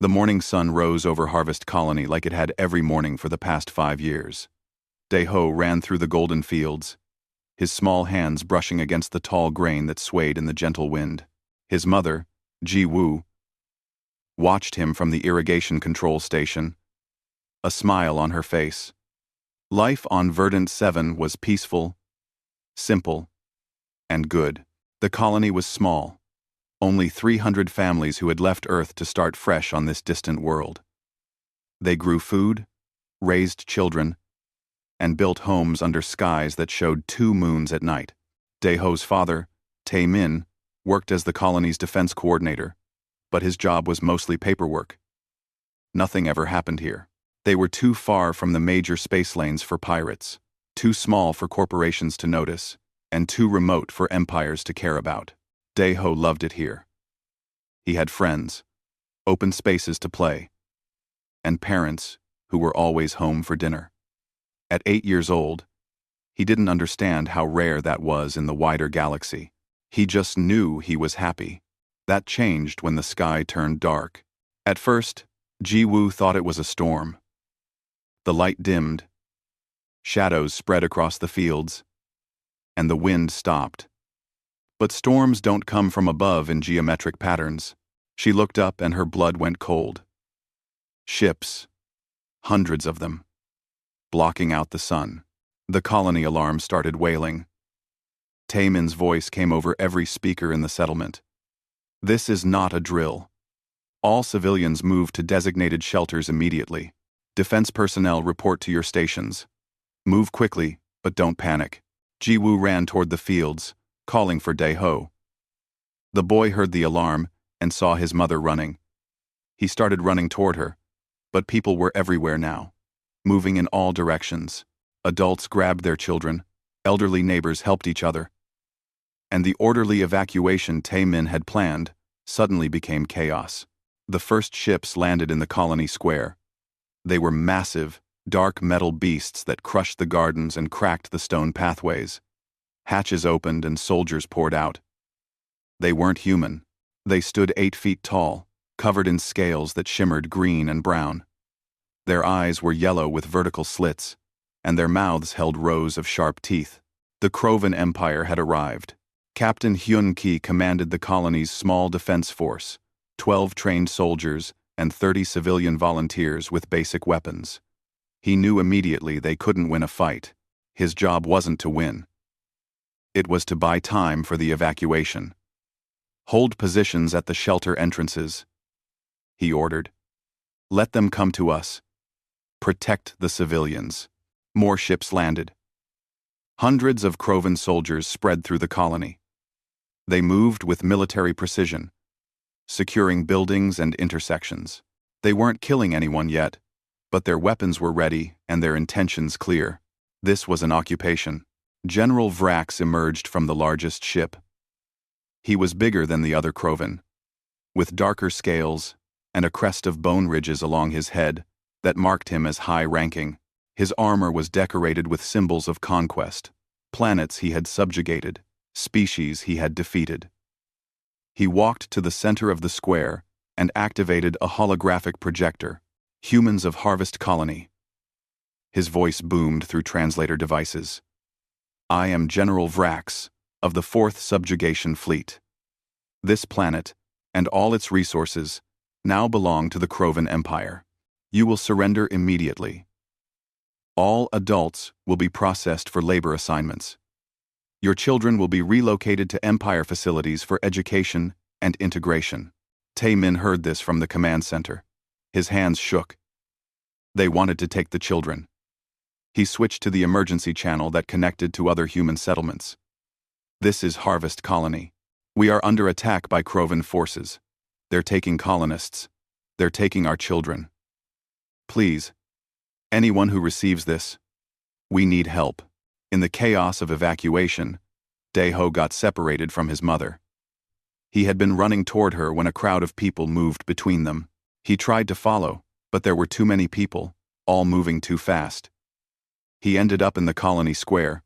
The morning sun rose over Harvest Colony like it had every morning for the past 5 years. Dae-ho ran through the golden fields, his small hands brushing against the tall grain that swayed in the gentle wind. His mother, Ji-woo, watched him from the irrigation control station, a smile on her face. Life on Verdant 7 was peaceful, simple, and good. The colony was small, only 300 families who had left Earth to start fresh on this distant world. They grew food, raised children, and built homes under skies that showed 2 moons at night. Dae-ho's father, Tae-min, worked as the colony's defense coordinator, but his job was mostly paperwork. Nothing ever happened here. They were too far from the major space lanes for pirates, too small for corporations to notice, and too remote for empires to care about. Dae-ho loved it here. He had friends, open spaces to play, and parents who were always home for dinner. At 8 years old, he didn't understand how rare that was in the wider galaxy. He just knew he was happy. That changed when the sky turned dark. At first, Ji-woo thought it was a storm. The light dimmed, shadows spread across the fields, and the wind stopped. But storms don't come from above in geometric patterns. She looked up and her blood went cold. Ships, hundreds of them, blocking out the sun. The colony alarm started wailing. Taemin's voice came over every speaker in the settlement. This is not a drill. All civilians move to designated shelters immediately. Defense personnel report to your stations. Move quickly, but don't panic. Ji-woo ran toward the fields, calling for Dae-ho. The boy heard the alarm and saw his mother running. He started running toward her, but people were everywhere now, moving in all directions. Adults grabbed their children, elderly neighbors helped each other. And the orderly evacuation Tae-min had planned suddenly became chaos. The first ships landed in the colony square. They were massive, dark metal beasts that crushed the gardens and cracked the stone pathways. Hatches opened and soldiers poured out. They weren't human. They stood 8 feet tall, covered in scales that shimmered green and brown. Their eyes were yellow with vertical slits, and their mouths held rows of sharp teeth. The Krovan Empire had arrived. Captain Hyun-ki commanded the colony's small defense force, 12 trained soldiers and 30 civilian volunteers with basic weapons. He knew immediately they couldn't win a fight. His job wasn't to win. It was to buy time for the evacuation. Hold positions at the shelter entrances, he ordered. Let them come to us. Protect the civilians. More ships landed. Hundreds of Krovan soldiers spread through the colony. They moved with military precision, securing buildings and intersections. They weren't killing anyone yet, but their weapons were ready and their intentions clear. This was an occupation. General Vrax emerged from the largest ship. He was bigger than the other Krovan, with darker scales and a crest of bone ridges along his head that marked him as high-ranking. His armor was decorated with symbols of conquest, planets he had subjugated, species he had defeated. He walked to the center of the square and activated a holographic projector. Humans of Harvest Colony. His voice boomed through translator devices. I am General Vrax of the 4th Subjugation Fleet. This planet, and all its resources, now belong to the Krovan Empire. You will surrender immediately. All adults will be processed for labor assignments. Your children will be relocated to Empire facilities for education and integration. Tae-min heard this from the command center. His hands shook. They wanted to take the children. He switched to the emergency channel that connected to other human settlements. This is Harvest Colony. We are under attack by Krovan forces. They're taking colonists. They're taking our children. Please, anyone who receives this, we need help. In the chaos of evacuation, Dae-ho got separated from his mother. He had been running toward her when a crowd of people moved between them. He tried to follow, but there were too many people, all moving too fast. He ended up in the colony square,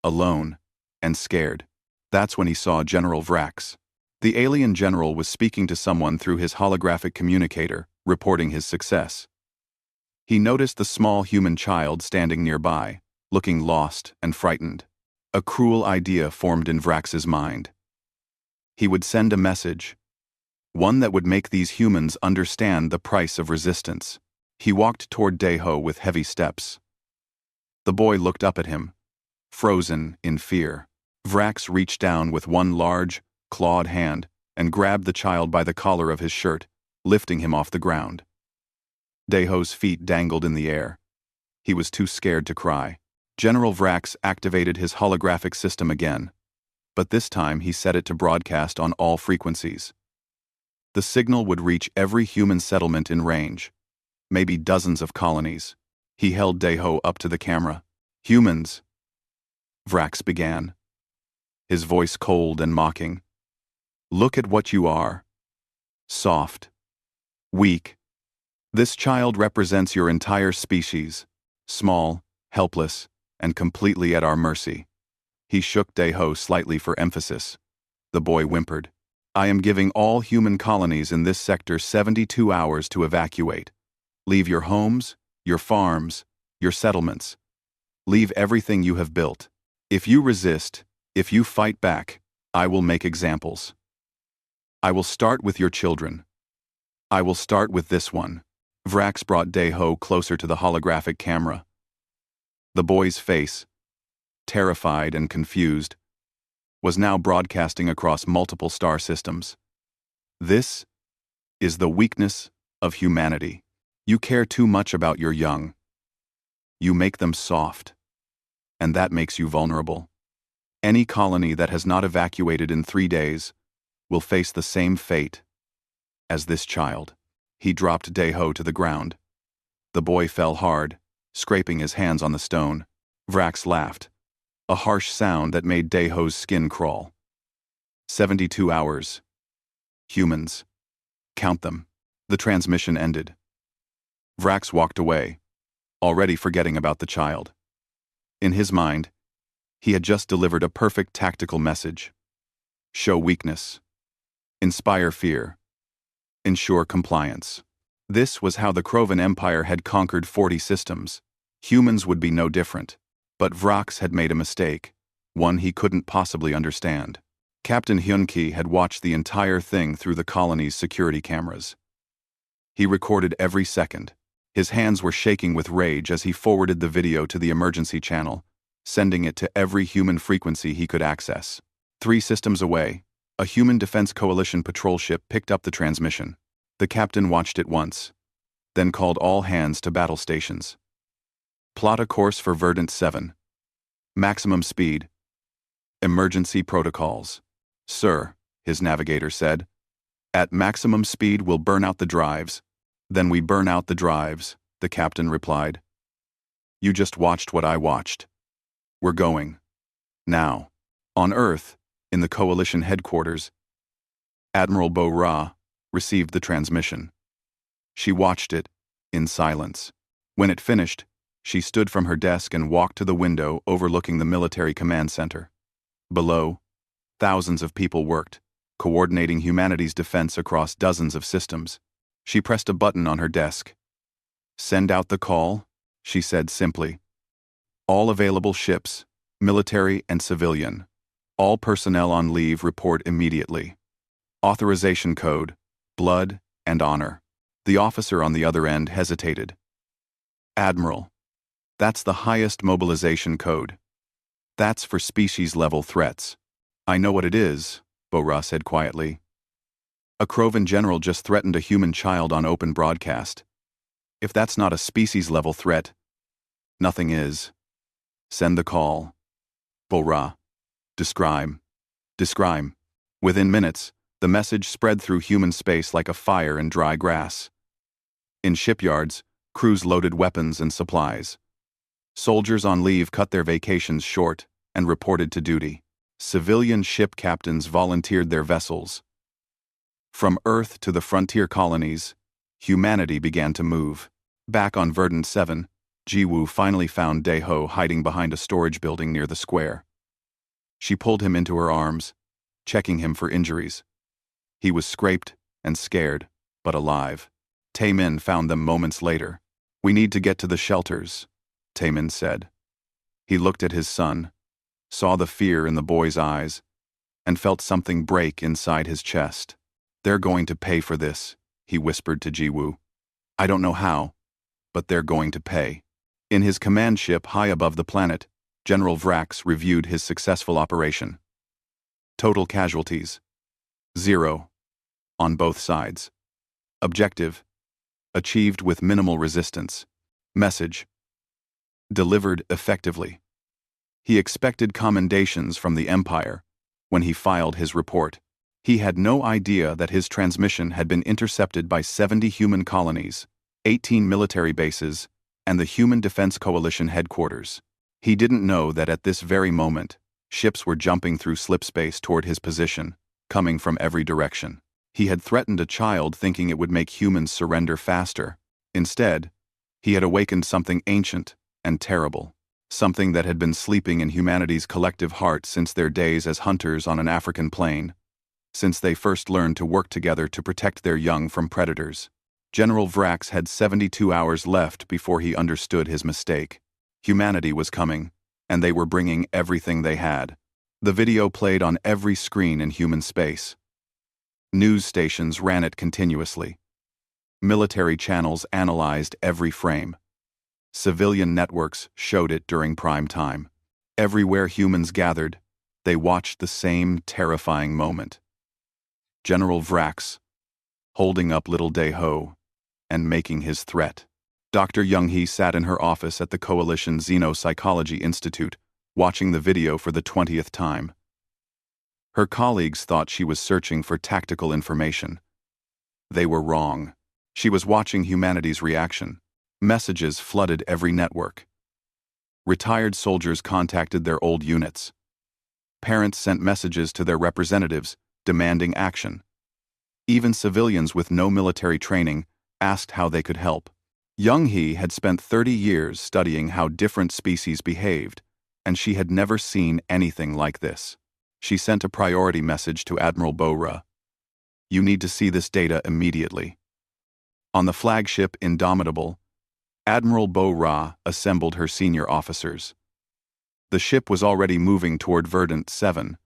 alone and scared. That's when he saw General Vrax. The alien general was speaking to someone through his holographic communicator, reporting his success. He noticed the small human child standing nearby, looking lost and frightened. A cruel idea formed in Vrax's mind. He would send a message, one that would make these humans understand the price of resistance. He walked toward Deho with heavy steps. The boy looked up at him, frozen in fear. Vrax reached down with one large, clawed hand and grabbed the child by the collar of his shirt, lifting him off the ground. Deho's feet dangled in the air. He was too scared to cry. General Vrax activated his holographic system again, but this time he set it to broadcast on all frequencies. The signal would reach every human settlement in range, maybe dozens of colonies. He held Deho up to the camera. "Humans," Vrax began, his voice cold and mocking. "Look at what you are. Soft. Weak. This child represents your entire species, small, helpless, and completely at our mercy." He shook Deho slightly for emphasis. The boy whimpered. "I am giving all human colonies in this sector 72 hours to evacuate. Leave your homes, your farms, your settlements. Leave everything you have built. If you resist, if you fight back, I will make examples. I will start with your children. I will start with this one." Vrax brought Deho closer to the holographic camera. The boy's face, terrified and confused, was now broadcasting across multiple star systems. "This is the weakness of humanity. You care too much about your young. You make them soft, and that makes you vulnerable. Any colony that has not evacuated in 3 days will face the same fate as this child." He dropped Deho to the ground. The boy fell hard, scraping his hands on the stone. Vrax laughed, a harsh sound that made Deho's skin crawl. 72 hours. Humans. Count them. The transmission ended. Vrax walked away, already forgetting about the child. In his mind, he had just delivered a perfect tactical message. Show weakness. Inspire fear. Ensure compliance. This was how the Krovan Empire had conquered 40 systems. Humans would be no different. But Vrax had made a mistake, one he couldn't possibly understand. Captain Hyunki had watched the entire thing through the colony's security cameras. He recorded every second. His hands were shaking with rage as he forwarded the video to the emergency channel, sending it to every human frequency he could access. 3 systems away, a Human Defense Coalition patrol ship picked up the transmission. The captain watched it once, then called all hands to battle stations. "Plot a course for Verdant 7. Maximum speed. Emergency protocols." "Sir," his navigator said. "At maximum speed we'll burn out the drives." "Then we burn out the drives," the captain replied. "You just watched what I watched. We're going. Now." On Earth, in the Coalition headquarters, Admiral Bo-Ra received the transmission. She watched it, in silence. When it finished, she stood from her desk and walked to the window overlooking the military command center. Below, thousands of people worked, coordinating humanity's defense across dozens of systems. She pressed a button on her desk. "Send out the call," she said simply. "All available ships, military and civilian. All personnel on leave report immediately. Authorization code, blood and honor." The officer on the other end hesitated. "Admiral, that's the highest mobilization code. That's for species-level threats." "I know what it is," Bo-Ra said quietly. "A Krovan general just threatened a human child on open broadcast. If that's not a species-level threat, nothing is. Send the call." Bo-Ra. Describe. Describe. Within minutes, the message spread through human space like a fire in dry grass. In shipyards, crews loaded weapons and supplies. Soldiers on leave cut their vacations short and reported to duty. Civilian ship captains volunteered their vessels. From Earth to the frontier colonies, humanity began to move. Back on Verdant 7, Jiwoo finally found Deho hiding behind a storage building near the square. She pulled him into her arms, checking him for injuries. He was scraped and scared, but alive. Taemin found them moments later. "We need to get to the shelters," Taemin said. He looked at his son, saw the fear in the boy's eyes, and felt something break inside his chest. "They're going to pay for this," he whispered to Jiwoo. "I don't know how, but they're going to pay." In his command ship high above the planet, General Vrax reviewed his successful operation. Total casualties: 0. On both sides. Objective: achieved with minimal resistance. Message: delivered effectively. He expected commendations from the Empire when he filed his report. He had no idea that his transmission had been intercepted by 70 human colonies, 18 military bases, and the Human Defense Coalition headquarters. He didn't know that at this very moment, ships were jumping through slipspace toward his position, coming from every direction. He had threatened a child thinking it would make humans surrender faster. Instead, he had awakened something ancient and terrible, something that had been sleeping in humanity's collective heart since their days as hunters on an African plain, since they first learned to work together to protect their young from predators. General Vrax had 72 hours left before he understood his mistake. Humanity was coming, and they were bringing everything they had. The video played on every screen in human space. News stations ran it continuously. Military channels analyzed every frame. Civilian networks showed it during prime time. Everywhere humans gathered, they watched the same terrifying moment. General Vrax, holding up little Dae-ho, and making his threat. Dr. Young-hee sat in her office at the Coalition Xenopsychology Institute, watching the video for the 20th time. Her colleagues thought she was searching for tactical information. They were wrong. She was watching humanity's reaction. Messages flooded every network. Retired soldiers contacted their old units. Parents sent messages to their representatives, demanding action. Even civilians with no military training asked how they could help. Young-hee had spent 30 years studying how different species behaved, and she had never seen anything like this. She sent a priority message to Admiral Bo-ra. "You need to see this data immediately." On the flagship Indomitable, Admiral Bo-ra assembled her senior officers. The ship was already moving toward Verdant 7.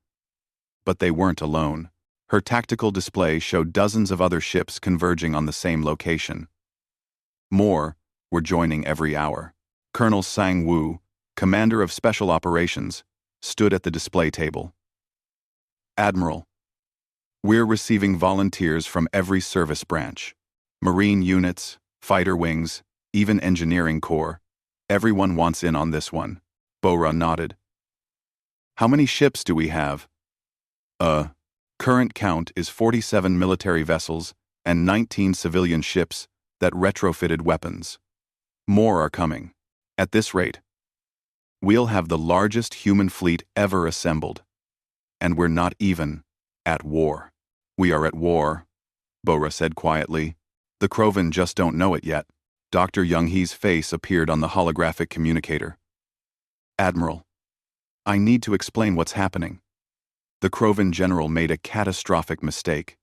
But they weren't alone. Her tactical display showed dozens of other ships converging on the same location. More were joining every hour. Colonel Sang-woo, commander of Special Operations, stood at the display table. "Admiral, we're receiving volunteers from every service branch. Marine units, fighter wings, even engineering corps. Everyone wants in on this one." Bo-ra nodded. "How many ships do we have?" Current count is 47 military vessels and 19 civilian ships that retrofitted weapons. More are coming. At this rate, we'll have the largest human fleet ever assembled. And we're not even at war." "We are at war," Bo-ra said quietly. "The Krovan just don't know it yet." Dr. Young-hee's face appeared on the holographic communicator. "Admiral, I need to explain what's happening. The Krovan general made a catastrophic mistake."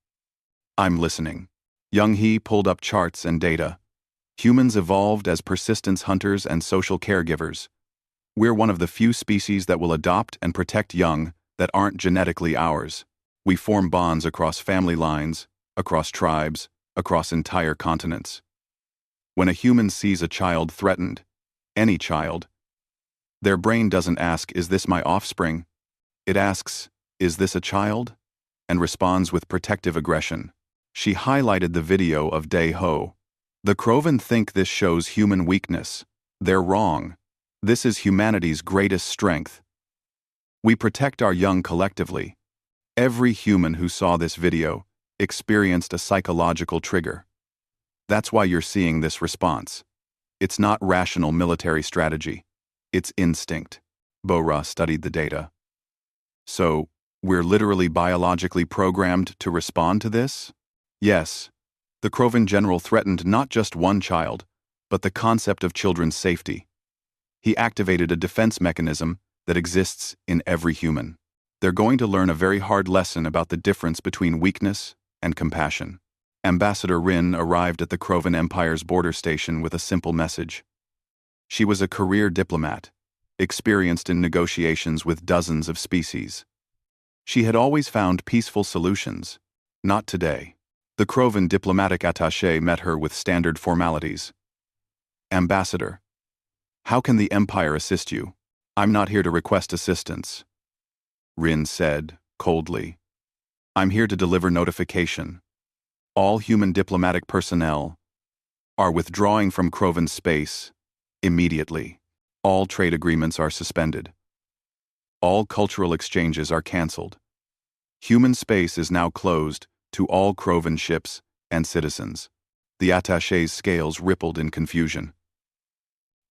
"I'm listening." Young-hee pulled up charts and data. "Humans evolved as persistence hunters and social caregivers. We're one of the few species that will adopt and protect young that aren't genetically ours. We form bonds across family lines, across tribes, across entire continents. When a human sees a child threatened, any child, their brain doesn't ask, 'Is this my offspring?' It asks, 'Is this a child?' and responds with protective aggression." She highlighted the video of Dae-ho. "The Krovan think this shows human weakness. They're wrong. This is humanity's greatest strength. We protect our young collectively." Every human who saw this video experienced a psychological trigger. That's why you're seeing this response. It's not rational military strategy. It's instinct. Bo-ra studied the data. "So, we're literally biologically programmed to respond to this?" "Yes. The Krovan general threatened not just one child, but the concept of children's safety. He activated a defense mechanism that exists in every human. They're going to learn a very hard lesson about the difference between weakness and compassion. Ambassador Rin arrived at the Krovan Empire's border station with a simple message. She was a career diplomat, experienced in negotiations with dozens of species. She had always found peaceful solutions. Not today. The Krovan diplomatic attaché met her with standard formalities. Ambassador, how can the Empire assist you? I'm not here to request assistance, Rin said, coldly. I'm here to deliver notification. All human diplomatic personnel are withdrawing from Krovan space immediately. All trade agreements are suspended. All cultural exchanges are cancelled. Human space is now closed to all Krovan ships and citizens. The attaché's scales rippled in confusion.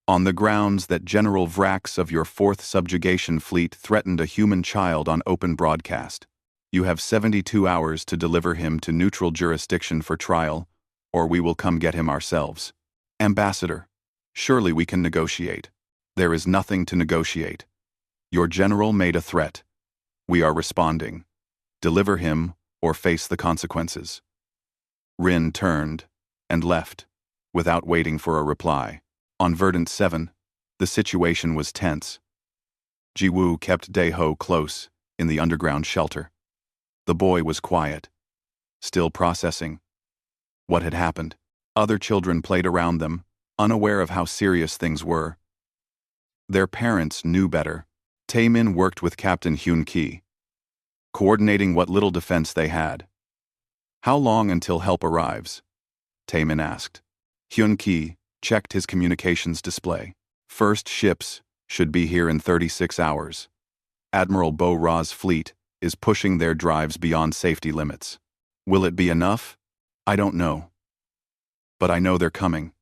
On the grounds that General Vrax of your 4th Subjugation Fleet threatened a human child on open broadcast, you have 72 hours to deliver him to neutral jurisdiction for trial, or we will come get him ourselves. Ambassador, surely we can negotiate. There is nothing to negotiate. Your general made a threat. We are responding. Deliver him or face the consequences. Rin turned and left, without waiting for a reply. On Verdant 7, the situation was tense. Jiwoo kept Daeho close in the underground shelter. The boy was quiet, still processing what had happened. Other children played around them, unaware of how serious things were. Their parents knew better. Taemin worked with Captain Hyun-ki, coordinating what little defense they had. How long until help arrives? Taemin asked. Hyun-ki checked his communications display. First ships should be here in 36 hours. Admiral Bo-Ra's fleet is pushing their drives beyond safety limits. Will it be enough? I don't know. But I know they're coming.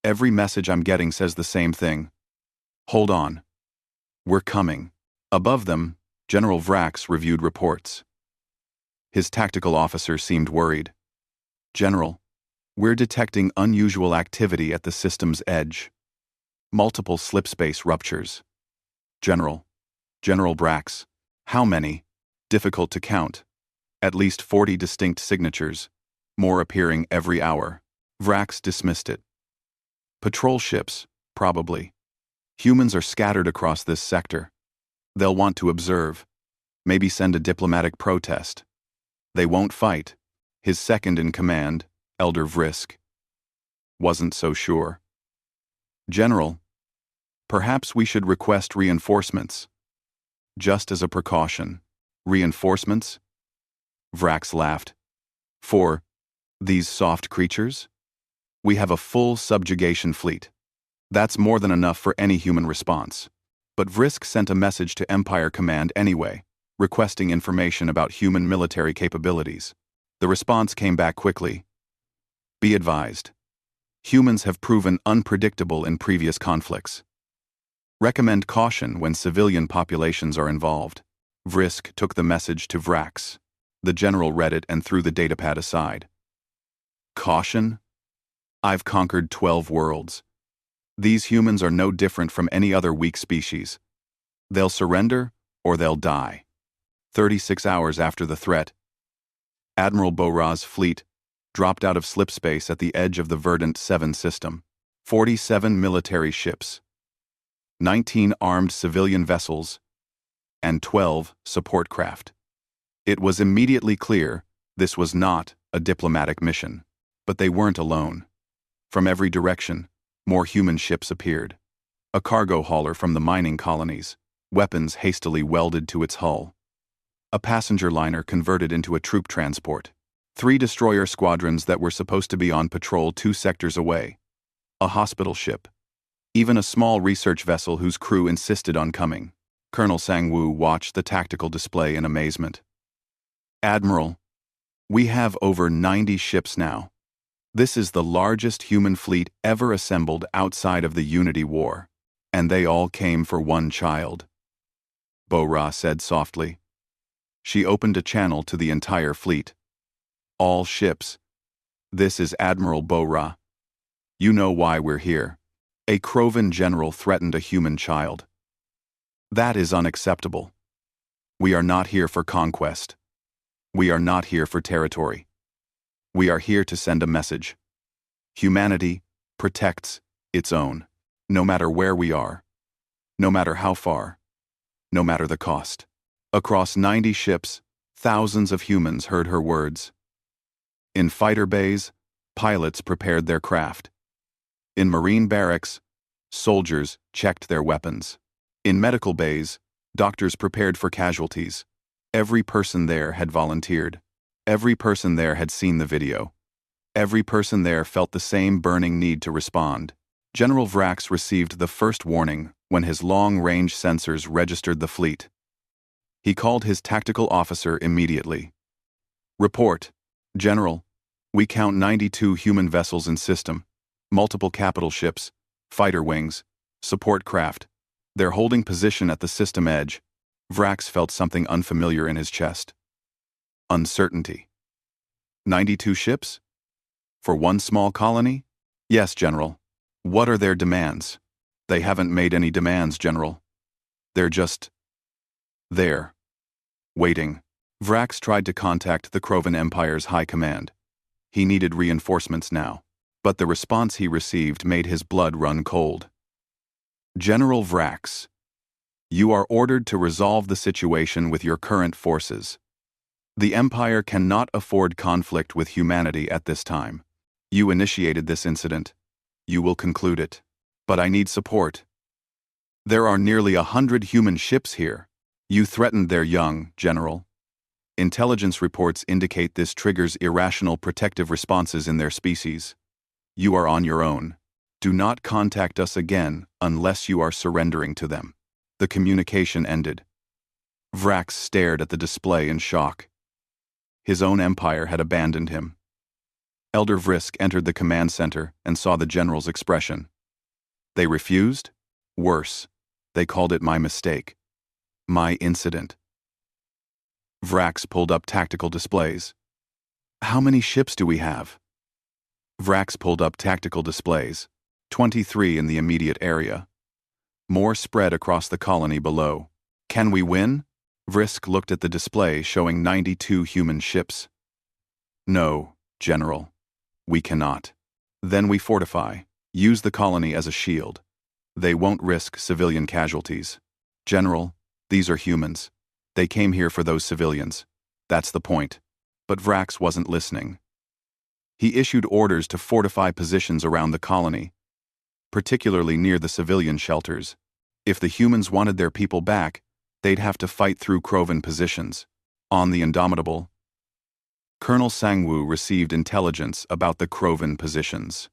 Every message I'm getting says the same thing. Hold on. We're coming. Above them, General Vrax reviewed reports. His tactical officer seemed worried. General, we're detecting unusual activity at the system's edge. Multiple slipspace ruptures. General Vrax, how many? Difficult to count. At least 40 distinct signatures, more appearing every hour. Vrax dismissed it. Patrol ships, probably. Humans are scattered across this sector. They'll want to observe, maybe send a diplomatic protest. They won't fight. His second in command, Elder Vrisk, wasn't so sure. General, perhaps we should request reinforcements. Just as a precaution. Reinforcements? Vrax laughed. For these soft creatures? We have a full subjugation fleet. That's more than enough for any human response. But Vrisk sent a message to Empire Command anyway, requesting information about human military capabilities. The response came back quickly. Be advised. Humans have proven unpredictable in previous conflicts. Recommend caution when civilian populations are involved. Vrisk took the message to Vrax. The general read it and threw the datapad aside. Caution? I've conquered 12 worlds. These humans are no different from any other weak species. They'll surrender or they'll die. 36 hours after the threat, Admiral Bo-Ra's fleet dropped out of slipspace at the edge of the Verdant 7 system. 47 military ships, 19 armed civilian vessels, and 12 support craft. It was immediately clear this was not a diplomatic mission. But they weren't alone. From every direction, more human ships appeared. A cargo hauler from the mining colonies, weapons hastily welded to its hull. A passenger liner converted into a troop transport. 3 destroyer squadrons that were supposed to be on patrol 2 sectors away. A hospital ship. Even a small research vessel whose crew insisted on coming. Colonel Sang-woo watched the tactical display in amazement. Admiral, we have over 90 ships now. This is the largest human fleet ever assembled outside of the Unity War. And they all came for one child. Bo-Ra said softly. She opened a channel to the entire fleet. All ships. This is Admiral Bo-Ra. You know why we're here. A Krovan general threatened a human child. That is unacceptable. We are not here for conquest. We are not here for territory. We are here to send a message. Humanity protects its own, no matter where we are, no matter how far, no matter the cost. Across 90 ships, thousands of humans heard her words. In fighter bays, pilots prepared their craft. In marine barracks, soldiers checked their weapons. In medical bays, doctors prepared for casualties. Every person there had volunteered. Every person there had seen the video. Every person there felt the same burning need to respond. General Vrax received the first warning when his long-range sensors registered the fleet. He called his tactical officer immediately. Report, General. We count 92 human vessels in system, multiple capital ships, fighter wings, support craft. They're holding position at the system edge. Vrax felt something unfamiliar in his chest. Uncertainty. 92 ships? For one small colony? Yes, General. What are their demands? They haven't made any demands, General. They're just there, waiting. Vrax tried to contact the Krovan Empire's high command. He needed reinforcements now, but the response he received made his blood run cold. General Vrax, you are ordered to resolve the situation with your current forces. The Empire cannot afford conflict with humanity at this time. You initiated this incident. You will conclude it. But I need support. There are nearly 100 human ships here. You threatened their young, General. Intelligence reports indicate this triggers irrational protective responses in their species. You are on your own. Do not contact us again unless you are surrendering to them. The communication ended. Vrax stared at the display in shock. His own empire had abandoned him. Elder Vrisk entered the command center and saw the general's expression. They refused? Worse, they called it my mistake. My incident. Vrax pulled up tactical displays. How many ships do we have? Vrax pulled up tactical displays. 23 in the immediate area. More spread across the colony below. Can we win? Vrisk looked at the display showing 92 human ships. No, General. We cannot. Then we fortify. Use the colony as a shield. They won't risk civilian casualties. General, these are humans. They came here for those civilians. That's the point. But Vrax wasn't listening. He issued orders to fortify positions around the colony, particularly near the civilian shelters. If the humans wanted their people back, they'd have to fight through Krovan positions. On the Indomitable, Colonel Sangwoo received intelligence about the Krovan positions.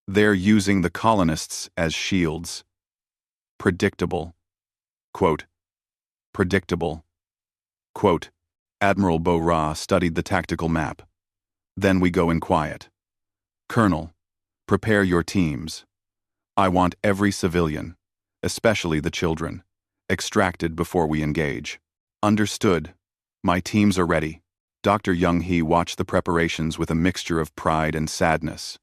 They're using the colonists as shields. Predictable. Quote, predictable. Quote, Admiral Bo-Ra studied the tactical map. Then we go in quiet. Colonel, prepare your teams. I want every civilian, especially the children, extracted before we engage. Understood. My teams are ready. Dr. Young-hee watched the preparations with a mixture of pride and sadness.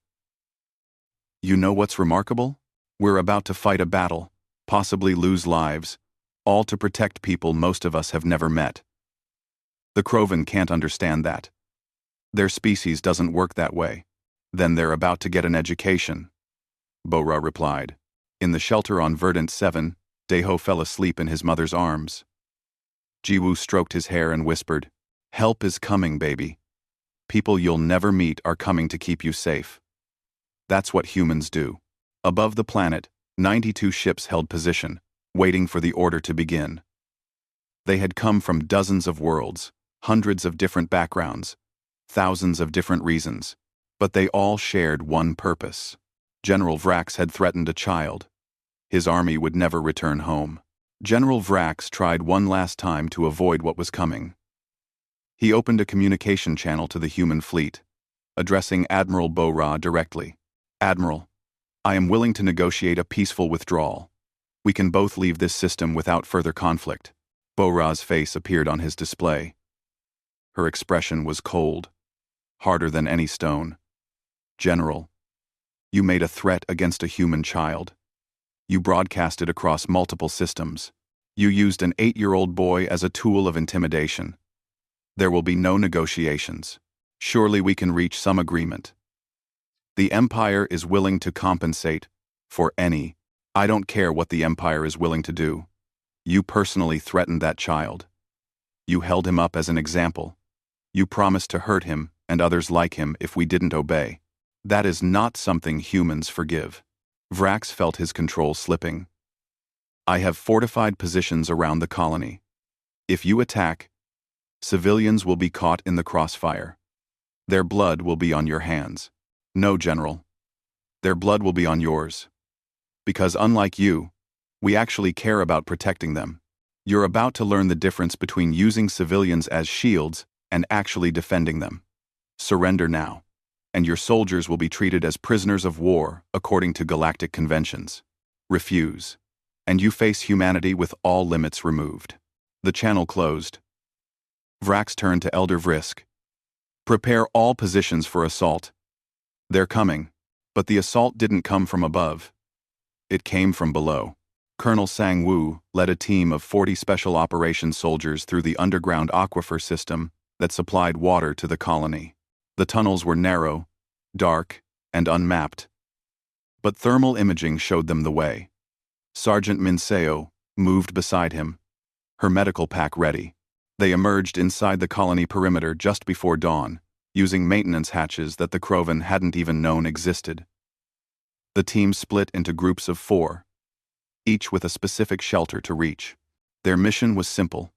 You know what's remarkable? We're about to fight a battle, possibly lose lives, all to protect people most of us have never met. The Krovan can't understand that. Their species doesn't work that way. Then they're about to get an education. Bo-Ra replied. In the shelter on Verdant 7, Daeho fell asleep in his mother's arms. Jiwoo stroked his hair and whispered, Help is coming, baby. People you'll never meet are coming to keep you safe. That's what humans do. Above the planet, 92 ships held position, waiting for the order to begin. They had come from dozens of worlds, hundreds of different backgrounds, thousands of different reasons, but they all shared one purpose. General Vrax had threatened a child. His army would never return home. General Vrax tried one last time to avoid what was coming. He opened a communication channel to the human fleet, addressing Admiral Bo-Ra directly. Admiral, I am willing to negotiate a peaceful withdrawal. We can both leave this system without further conflict. Bo-Ra's face appeared on his display. Her expression was cold, harder than any stone. General, you made a threat against a human child. You broadcast it across multiple systems. You used an 8-year-old boy as a tool of intimidation. There will be no negotiations. Surely we can reach some agreement. The Empire is willing to compensate for any. I don't care what the Empire is willing to do. You personally threatened that child. You held him up as an example. You promised to hurt him and others like him if we didn't obey. That is not something humans forgive. Vrax felt his control slipping. I have fortified positions around the colony. If you attack, civilians will be caught in the crossfire. Their blood will be on your hands. No, General. Their blood will be on yours. Because unlike you, we actually care about protecting them. You're about to learn the difference between using civilians as shields and actually defending them. Surrender now, and your soldiers will be treated as prisoners of war according to galactic conventions. Refuse, and you face humanity with all limits removed. The channel closed. Vrax turned to Elder Vrisk. Prepare all positions for assault. They're coming, but the assault didn't come from above. It came from below. Colonel Sang-Woo led a team of 40 special operations soldiers through the underground aquifer system that supplied water to the colony. The tunnels were narrow, dark, and unmapped. But thermal imaging showed them the way. Sergeant Minseo moved beside him, her medical pack ready. They emerged inside the colony perimeter just before dawn, using maintenance hatches that the Krovan hadn't even known existed. The team split into groups of 4, each with a specific shelter to reach. Their mission was simple: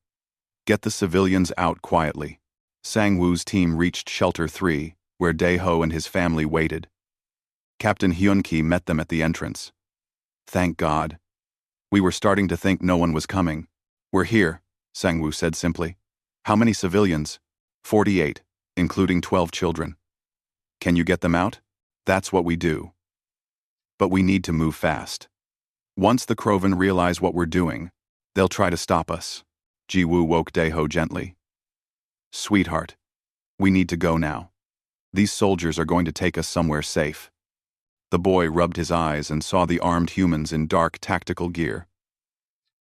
get the civilians out quietly. Sang-Woo's team reached Shelter 3, where Dae-ho and his family waited. Captain Hyun-ki met them at the entrance. Thank God. We were starting to think no one was coming. We're here, Sang-Woo said simply. How many civilians? 48, including 12 children. Can you get them out? That's what we do. But we need to move fast. Once the Krovan realize what we're doing, they'll try to stop us. Ji-woo woke Dae-ho gently. Sweetheart, we need to go now. These soldiers are going to take us somewhere safe. The boy rubbed his eyes and saw the armed humans in dark tactical gear.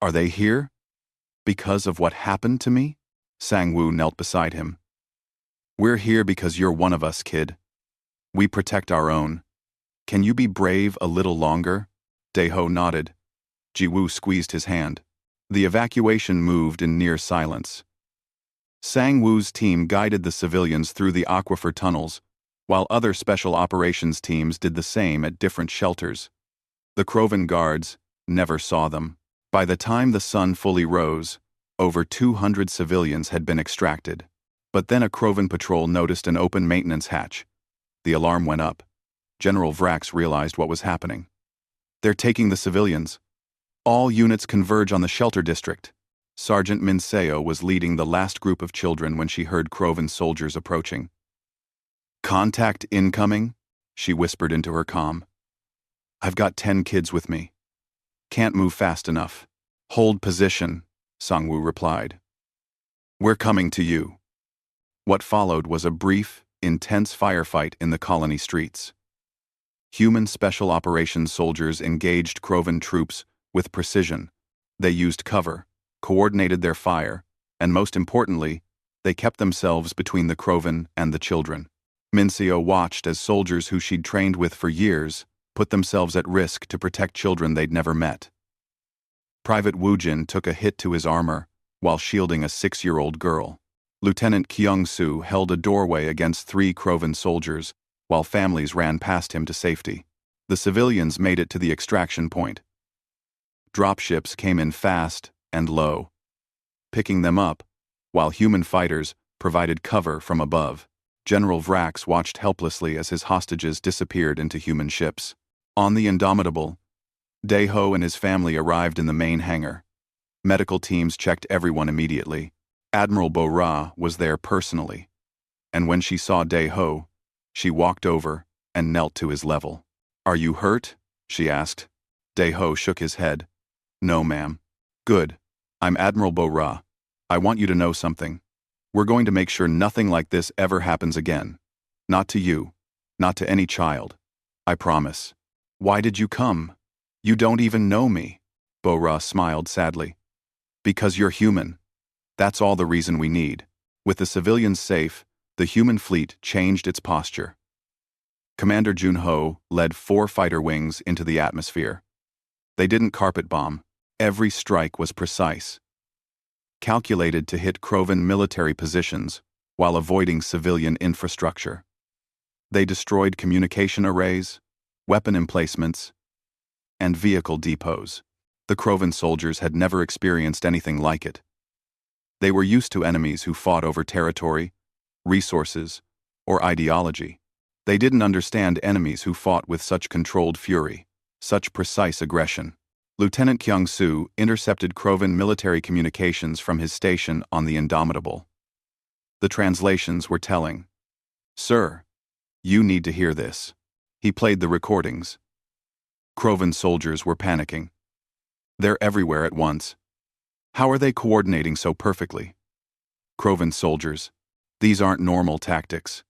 Are they here? Because of what happened to me? Sang-Woo knelt beside him. We're here because you're one of us, kid. We protect our own. Can you be brave a little longer? Dae-ho nodded. Ji-woo squeezed his hand. The evacuation moved in near silence. Sang-Woo's team guided the civilians through the aquifer tunnels, while other special operations teams did the same at different shelters. The Krovan guards never saw them. By the time the sun fully rose, over 200 civilians had been extracted. But then a Krovan patrol noticed an open maintenance hatch. The alarm went up. General Vrax realized what was happening. They're taking the civilians. All units converge on the shelter district. Sergeant Minseo was leading the last group of children when she heard Krovan soldiers approaching. Contact incoming, she whispered into her comm. I've got 10 kids with me. Can't move fast enough. Hold position, Sang-Woo replied. We're coming to you. What followed was a brief, intense firefight in the colony streets. Human special operations soldiers engaged Krovan troops with precision. They used cover, coordinated their fire, and most importantly, they kept themselves between the Krovan and the children. Minseo watched as soldiers who she'd trained with for years put themselves at risk to protect children they'd never met. Private Woojin took a hit to his armor while shielding a 6-year-old girl. Lieutenant Kyung-soo held a doorway against 3 Krovan soldiers while families ran past him to safety. The civilians made it to the extraction point. Dropships came in fast and low, picking them up, while human fighters provided cover from above. General Vrax watched helplessly as his hostages disappeared into human ships. On the Indomitable, Dae-ho and his family arrived in the main hangar. Medical teams checked everyone immediately. Admiral Bo-ra was there personally, and when she saw Dae-ho, she walked over and knelt to his level. Are you hurt? She asked. Dae-ho shook his head. No, ma'am. Good. I'm Admiral Bo-ra. I want you to know something. We're going to make sure nothing like this ever happens again. Not to you. Not to any child. I promise. Why did you come? You don't even know me. Bo-ra smiled sadly. Because you're human. That's all the reason we need. With the civilians safe, the human fleet changed its posture. Commander Junho led 4 fighter wings into the atmosphere. They didn't carpet bomb. Every strike was precise, calculated to hit Krovan military positions while avoiding civilian infrastructure. They destroyed communication arrays, weapon emplacements, and vehicle depots. The Krovan soldiers had never experienced anything like it. They were used to enemies who fought over territory, resources, or ideology. They didn't understand enemies who fought with such controlled fury, such precise aggression. Lieutenant Kyung-soo intercepted Krovan military communications from his station on the Indomitable. The translations were telling. "Sir, you need to hear this." He played the recordings. Krovan soldiers were panicking. They're everywhere at once. How are they coordinating so perfectly? Krovan soldiers. These aren't normal tactics.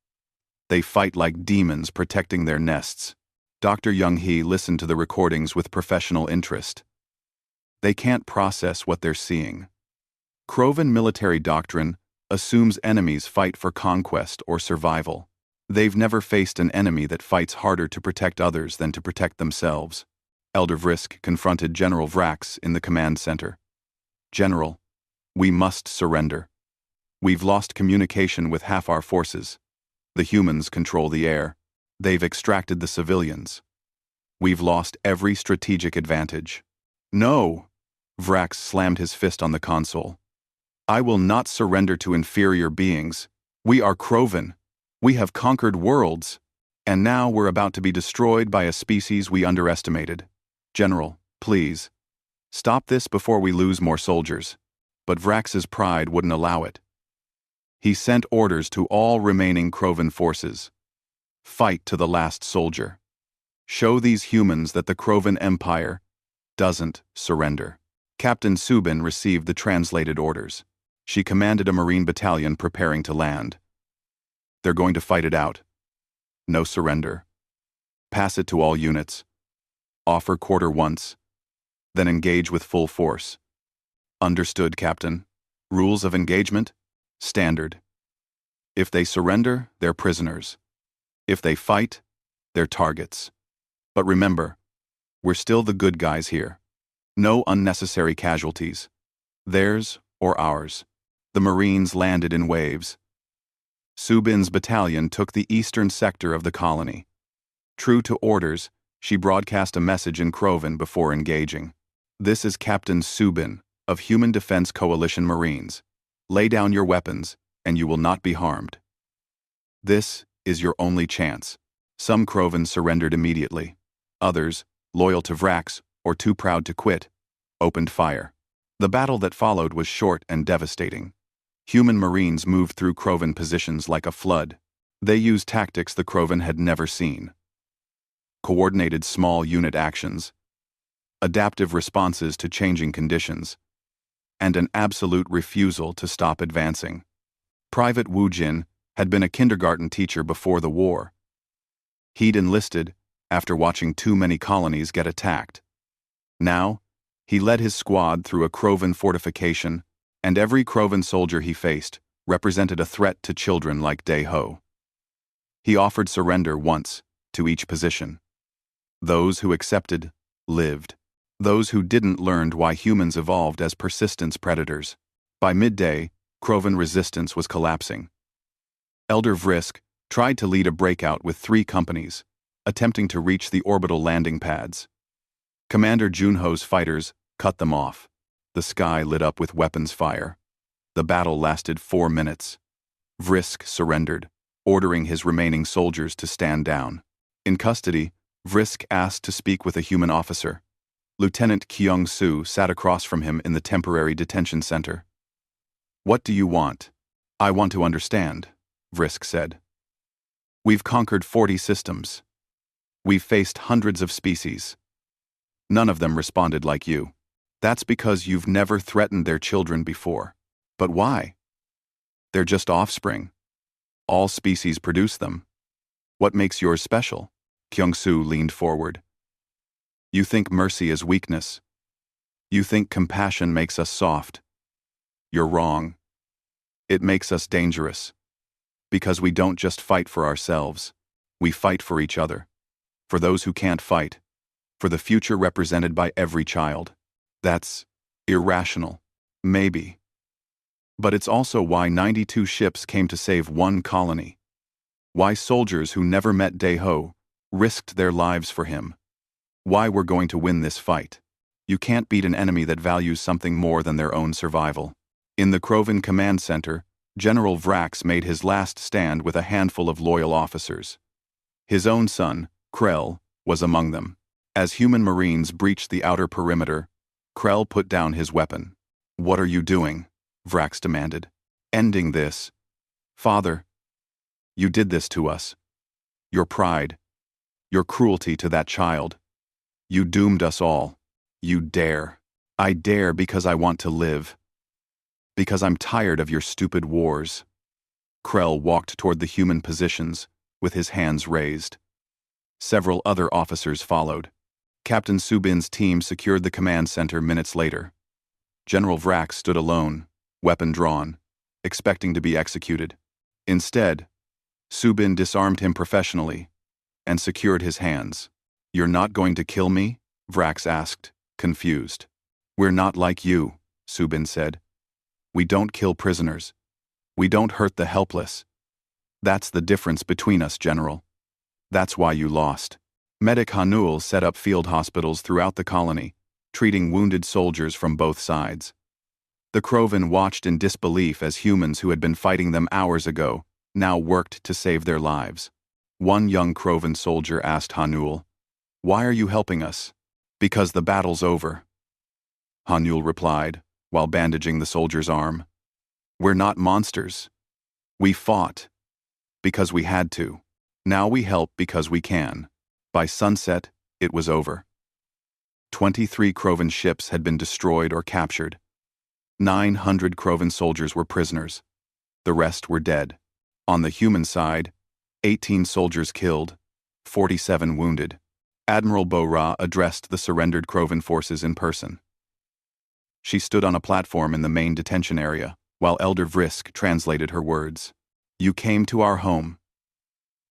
They fight like demons protecting their nests. Dr. Young-hee listened to the recordings with professional interest. They can't process what they're seeing. Krovan military doctrine assumes enemies fight for conquest or survival. They've never faced an enemy that fights harder to protect others than to protect themselves. Elder Vrisk confronted General Vrax in the command center. "General, we must surrender. We've lost communication with half our forces. The humans control the air. They've extracted the civilians. We've lost every strategic advantage." "No!" Vrax slammed his fist on the console. "I will not surrender to inferior beings. We are Krovan. We have conquered worlds. And now we're about to be destroyed by a species we underestimated. General, please, stop this before we lose more soldiers." But Vrax's pride wouldn't allow it. He sent orders to all remaining Krovan forces. Fight to the last soldier. Show these humans that the Krovan Empire doesn't surrender. Captain Subin received the translated orders. She commanded a Marine battalion preparing to land. They're going to fight it out. No surrender. Pass it to all units. Offer quarter once. Then engage with full force. Understood, Captain. Rules of engagement? Standard. If they surrender, they're prisoners. If they fight, they're targets. But remember, we're still the good guys here. No unnecessary casualties. Theirs or ours. The Marines landed in waves. Subin's battalion took the eastern sector of the colony. True to orders, she broadcast a message in Krovan before engaging. "This is Captain Subin of Human Defense Coalition Marines. Lay down your weapons, and you will not be harmed. This is your only chance." Some Krovan surrendered immediately. Others, loyal to Vrax or too proud to quit, opened fire. The battle that followed was short and devastating. Human Marines moved through Krovan positions like a flood. They used tactics the Krovan had never seen. Coordinated small unit actions, adaptive responses to changing conditions, and an absolute refusal to stop advancing. Private Wu Jin had been a kindergarten teacher before the war. He'd enlisted after watching too many colonies get attacked. Now, he led his squad through a Krovan fortification, and every Krovan soldier he faced represented a threat to children like Dae-ho. He offered surrender once to each position. Those who accepted lived. Those who didn't learned why humans evolved as persistence predators. By midday, Krovan resistance was collapsing. Elder Vrisk tried to lead a breakout with 3 companies, attempting to reach the orbital landing pads. Commander Junho's fighters cut them off. The sky lit up with weapons fire. The battle lasted 4 minutes. Vrisk surrendered, ordering his remaining soldiers to stand down. In custody, Vrisk asked to speak with a human officer. Lieutenant Kyung-soo sat across from him in the temporary detention center. "What do you want?" "I want to understand," Vrisk said. "We've conquered 40 systems. We've faced hundreds of species. None of them responded like you. That's because you've never threatened their children before. But why? They're just offspring. All species produce them. What makes yours special?" Kyung-soo leaned forward. "You think mercy is weakness. You think compassion makes us soft. You're wrong. It makes us dangerous. Because we don't just fight for ourselves. We fight for each other. For those who can't fight. For the future represented by every child. That's irrational. Maybe. But it's also why 92 ships came to save one colony. Why soldiers who never met Daeho risked their lives for him. Why we're going to win this fight. You can't beat an enemy that values something more than their own survival. In the Krovan Command Center, General Vrax made his last stand with a handful of loyal officers. His own son, Krell, was among them. As human Marines breached the outer perimeter, Krell put down his weapon. "What are you doing?" Vrax demanded. "Ending this. Father, you did this to us. Your pride. Your cruelty to that child. You doomed us all. You dare. I dare because I want to live. Because I'm tired of your stupid wars." Krell walked toward the human positions, with his hands raised. Several other officers followed. Captain Subin's team secured the command center minutes later. General Vrax stood alone, weapon drawn, expecting to be executed. Instead, Subin disarmed him professionally and secured his hands. "You're not going to kill me?" Vrax asked, confused. "We're not like you," Subin said. "We don't kill prisoners. We don't hurt the helpless. That's the difference between us, General. That's why you lost." Medic Hanul set up field hospitals throughout the colony, treating wounded soldiers from both sides. The Krovan watched in disbelief as humans who had been fighting them hours ago now worked to save their lives. One young Krovan soldier asked Hanul, "Why are you helping us?" "Because the battle's over," Hanul replied, while bandaging the soldier's arm. "We're not monsters. We fought. Because we had to. Now we help because we can." By sunset, it was over. 23 Krovan ships had been destroyed or captured. 900 Krovan soldiers were prisoners. The rest were dead. On the human side, 18 soldiers killed, 47 wounded. Admiral Bo-Ra addressed the surrendered Krovan forces in person. She stood on a platform in the main detention area, while Elder Vrisk translated her words. "You came to our home.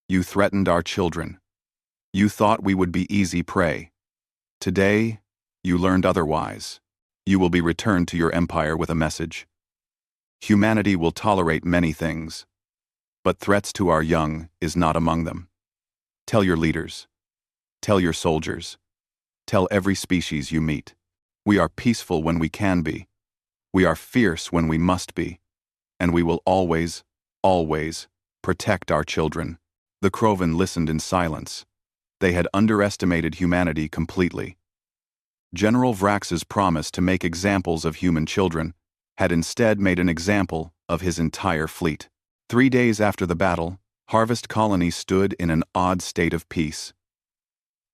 You threatened our children. You thought we would be easy prey. Today, you learned otherwise. You will be returned to your empire with a message. Humanity will tolerate many things, but threats to our young is not among them. Tell your leaders. Tell your soldiers. Tell every species you meet. We are peaceful when we can be. We are fierce when we must be. And we will always, always protect our children." The Krovan listened in silence. They had underestimated humanity completely. General Vrax's promise to make examples of human children had instead made an example of his entire fleet. 3 days after the battle, Harvest Colony stood in an odd state of peace.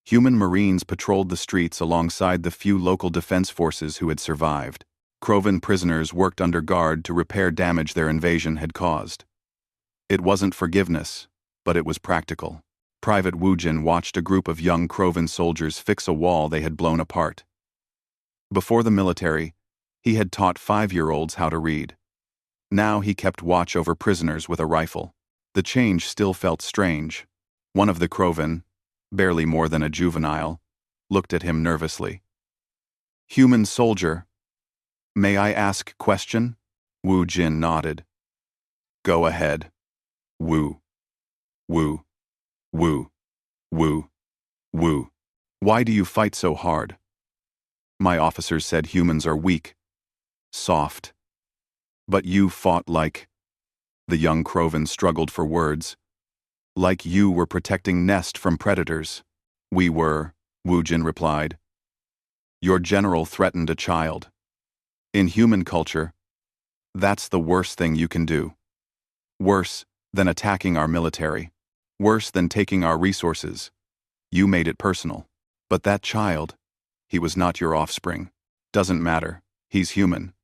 Human Marines patrolled the streets alongside the few local defense forces who had survived. Krovan prisoners worked under guard to repair damage their invasion had caused. It wasn't forgiveness, but it was practical. Private Wujin watched a group of young Krovan soldiers fix a wall they had blown apart. Before the military, he had taught 5-year-olds how to read. Now he kept watch over prisoners with a rifle. The change still felt strange. One of the Krovan, barely more than a juvenile, looked at him nervously. "Human soldier, may I ask question?" Wu Jin nodded. "Go ahead." Wu. Wu. Wu. Wu. Wu. "Why do you fight so hard?" "My officers said humans are weak. Soft. But you fought like..." The young Krovan struggled for words. "Like you were protecting Nest from predators." "We were," Wu Jin replied. "Your general threatened a child. In human culture, that's the worst thing you can do. Worse than attacking our military. Worse than taking our resources. You made it personal. But that child, he was not your offspring. Doesn't matter, he's human.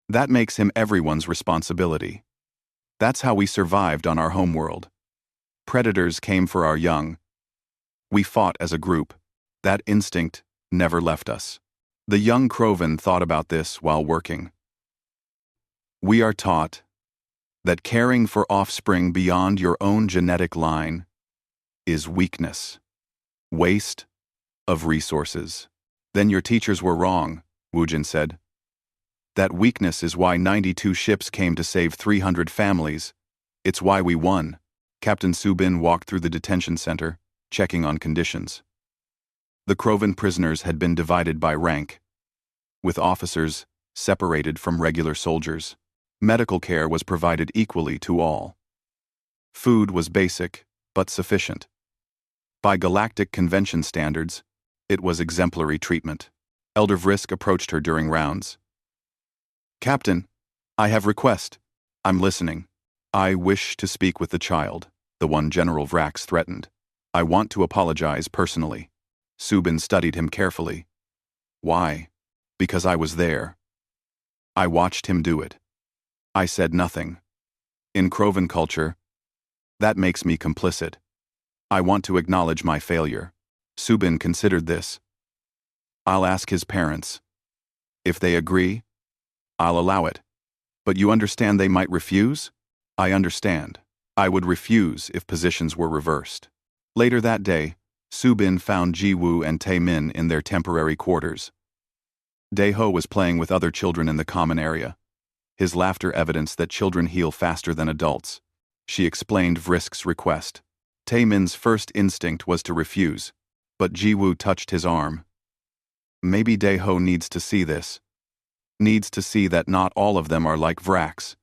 That makes him everyone's responsibility. That's how we survived on our homeworld. Predators came for our young. We fought as a group. That instinct never left us." The young Krovan thought about this while working. "We are taught that caring for offspring beyond your own genetic line is weakness, waste of resources. Then your teachers were wrong, Woojin said. That weakness is why 92 ships came to save 300 families. It's why we won. Captain Subin walked through the detention center, checking on conditions. The Krovan prisoners had been divided by rank, with officers separated from regular soldiers. Medical care was provided equally to all. Food was basic, but sufficient. By Galactic Convention standards, it was exemplary treatment. Elder Vrisk approached her during rounds. Captain, I have request. I'm listening. I wish to speak with the child, the one General Vrax threatened. I want to apologize personally. Subin studied him carefully. Why? Because I was there. I watched him do it. I said nothing. In Krovan culture, that makes me complicit. I want to acknowledge my failure. Subin considered this. I'll ask his parents. If they agree, I'll allow it. But you understand they might refuse? I understand. I would refuse if positions were reversed. Later that day, Subin found Jiwoo and Taemin in their temporary quarters. Daeho was playing with other children in the common area. His laughter evidenced that children heal faster than adults. She explained Vrisk's request. Taemin's first instinct was to refuse, but Jiwoo touched his arm. Maybe Daeho needs to see this. Needs to see that not all of them are like Vrax.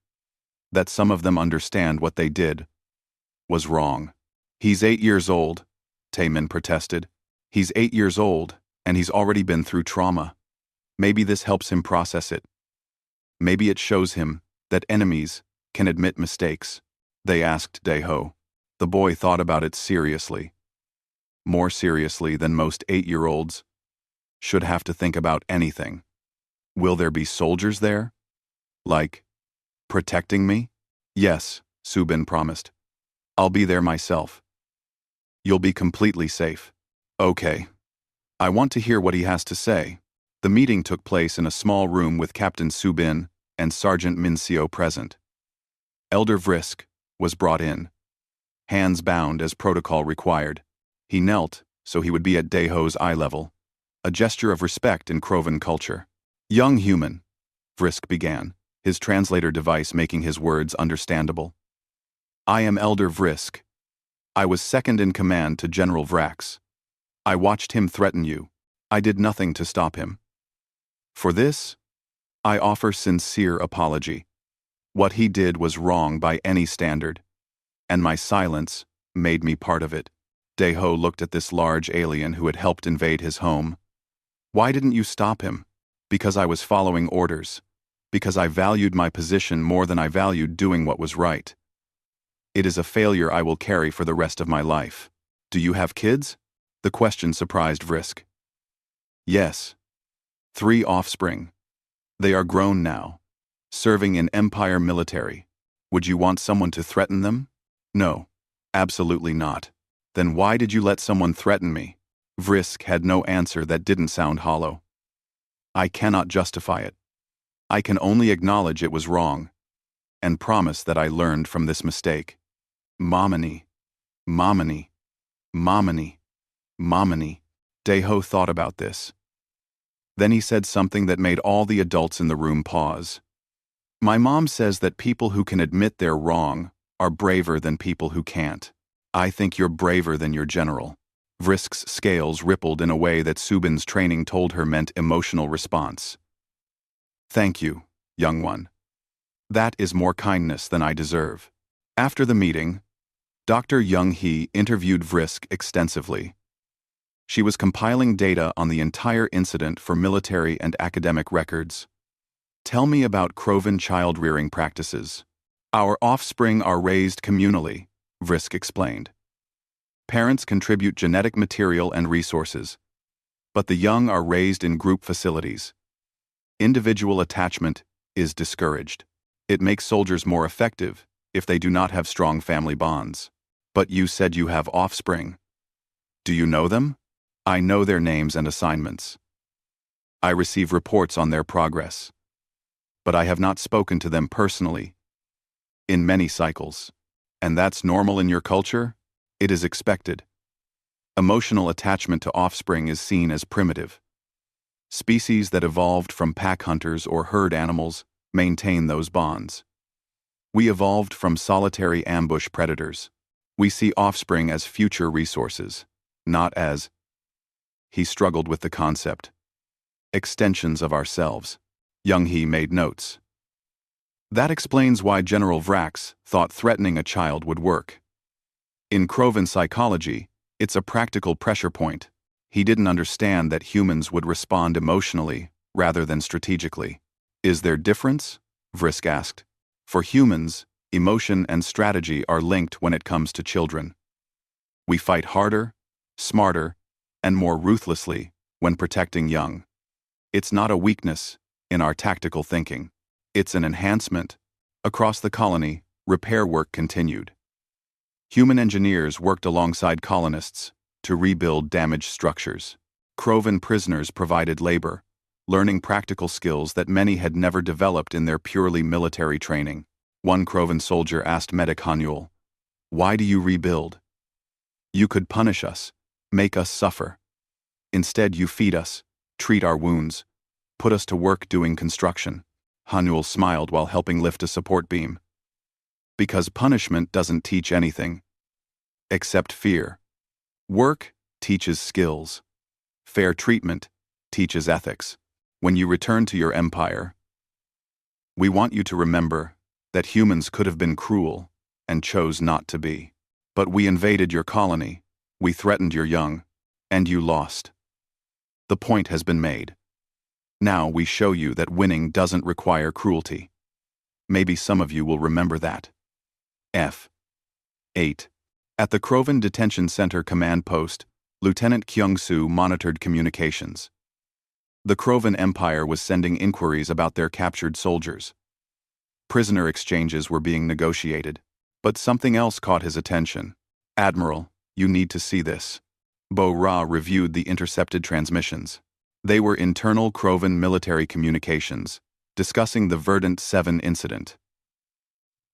That some of them understand what they did was wrong. He's 8 years old, Taemin protested. He's 8 years old, and he's already been through trauma. Maybe this helps him process it. Maybe it shows him that enemies can admit mistakes. They asked Daeho. The boy thought about it seriously. More seriously than most 8-year-olds should have to think about anything. Will there be soldiers there? Like, protecting me? Yes, Subin promised. I'll be there myself. You'll be completely safe. Okay. I want to hear what he has to say. The meeting took place in a small room with Captain Subin and Sergeant Minseo present. Elder Vrisk was brought in. Hands bound as protocol required. He knelt so he would be at Daeho's eye level, a gesture of respect in Krovan culture. Young human, Vrisk began, his translator device making his words understandable. I am Elder Vrisk. I was second in command to General Vrax. I watched him threaten you. I did nothing to stop him. For this, I offer sincere apology. What he did was wrong by any standard, and my silence made me part of it. Daeho looked at this large alien who had helped invade his home. Why didn't you stop him? Because I was following orders. Because I valued my position more than I valued doing what was right. It is a failure I will carry for the rest of my life. Do you have kids? The question surprised Vrisk. Yes. 3 offspring. They are grown now, serving in Empire military. Would you want someone to threaten them? No, absolutely not. Then why did you let someone threaten me? Vrisk had no answer that didn't sound hollow. I cannot justify it. I can only acknowledge it was wrong, and promise that I learned from this mistake. Momini, momini, momini, momini. Daeho thought about this. Then he said something that made all the adults in the room pause. My mom says that people who can admit they're wrong are braver than people who can't. I think you're braver than your general. Vrisk's scales rippled in a way that Subin's training told her meant emotional response. Thank you, young one. That is more kindness than I deserve. After the meeting, Dr. Young-hee interviewed Vrisk extensively. She was compiling data on the entire incident for military and academic records. Tell me about Krovan child-rearing practices. Our offspring are raised communally, Vrisk explained. Parents contribute genetic material and resources, but the young are raised in group facilities. Individual attachment is discouraged. It makes soldiers more effective if they do not have strong family bonds. But you said you have offspring. Do you know them? I know their names and assignments. I receive reports on their progress. But I have not spoken to them personally. in many cycles. And that's normal in your culture? It is expected. Emotional attachment to offspring is seen as primitive. Species that evolved from pack hunters or herd animals maintain those bonds. We evolved from solitary ambush predators. We see offspring as future resources, not as, he struggled with the concept, extensions of ourselves. Young-He made notes. That explains why General Vrax thought threatening a child would work. In Krovan psychology, it's a practical pressure point. He didn't understand that humans would respond emotionally rather than strategically. Is there difference? Vrisk asked. For humans, emotion and strategy are linked when it comes to children. We fight harder, smarter, and more ruthlessly when protecting young. It's not a weakness in our tactical thinking. It's an enhancement. Across the colony, repair work continued. Human engineers worked alongside colonists to rebuild damaged structures. Krovan prisoners provided labor, learning practical skills that many had never developed in their purely military training. One Krovan soldier asked medic Hanyul, "Why do you rebuild? You could punish us, make us suffer. Instead you feed us, treat our wounds, put us to work doing construction." Hanyul smiled while helping lift a support beam. Because punishment doesn't teach anything. Except fear. Work teaches skills. Fair treatment teaches ethics. When you return to your empire, we want you to remember that humans could have been cruel and chose not to be. But we invaded your colony, we threatened your young, and you lost. The point has been made. Now we show you that winning doesn't require cruelty. Maybe some of you will remember that. F. 8. At the Krovan Detention Center command post, Lieutenant Kyung-Soo monitored communications. The Krovan Empire was sending inquiries about their captured soldiers. Prisoner exchanges were being negotiated, but something else caught his attention. "Admiral, you need to see this." Bo-Ra reviewed the intercepted transmissions. They were internal Krovan military communications, discussing the Verdant 7 incident.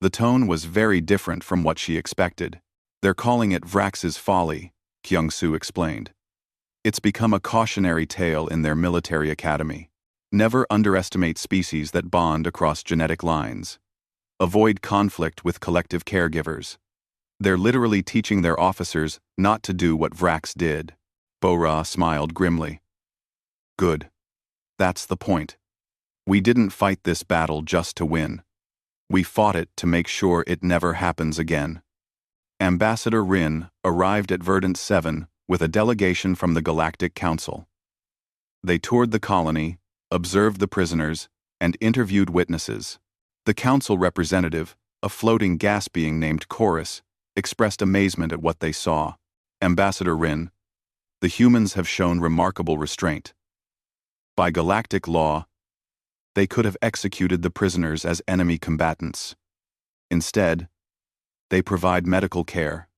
The tone was very different from what she expected. "They're calling it Vrax's folly," Kyung-Soo explained. "It's become a cautionary tale in their military academy. Never underestimate species that bond across genetic lines. Avoid conflict with collective caregivers. They're literally teaching their officers not to do what Vrax did." Bo-Ra smiled grimly. "Good. That's the point. We didn't fight this battle just to win. We fought it to make sure it never happens again." Ambassador Rin arrived at Verdant 7 with a delegation from the Galactic Council. They toured the colony, observed the prisoners, and interviewed witnesses. The council representative, a floating gas being named Chorus, expressed amazement at what they saw. "Ambassador Rin, the humans have shown remarkable restraint. By galactic law, they could have executed the prisoners as enemy combatants. Instead, they provide medical care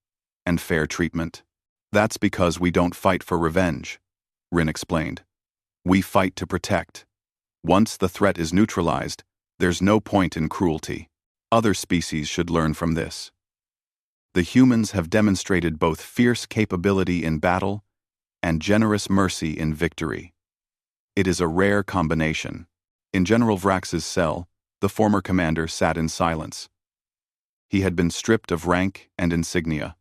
and fair treatment. That's because we don't fight for revenge," Rin explained. "We fight to protect. Once the threat is neutralized, there's no point in cruelty. Other species should learn from this. The humans have demonstrated both fierce capability in battle and generous mercy in victory. It is a rare combination." In General Vrax's cell, the former commander sat in silence. He had been stripped of rank and insignia.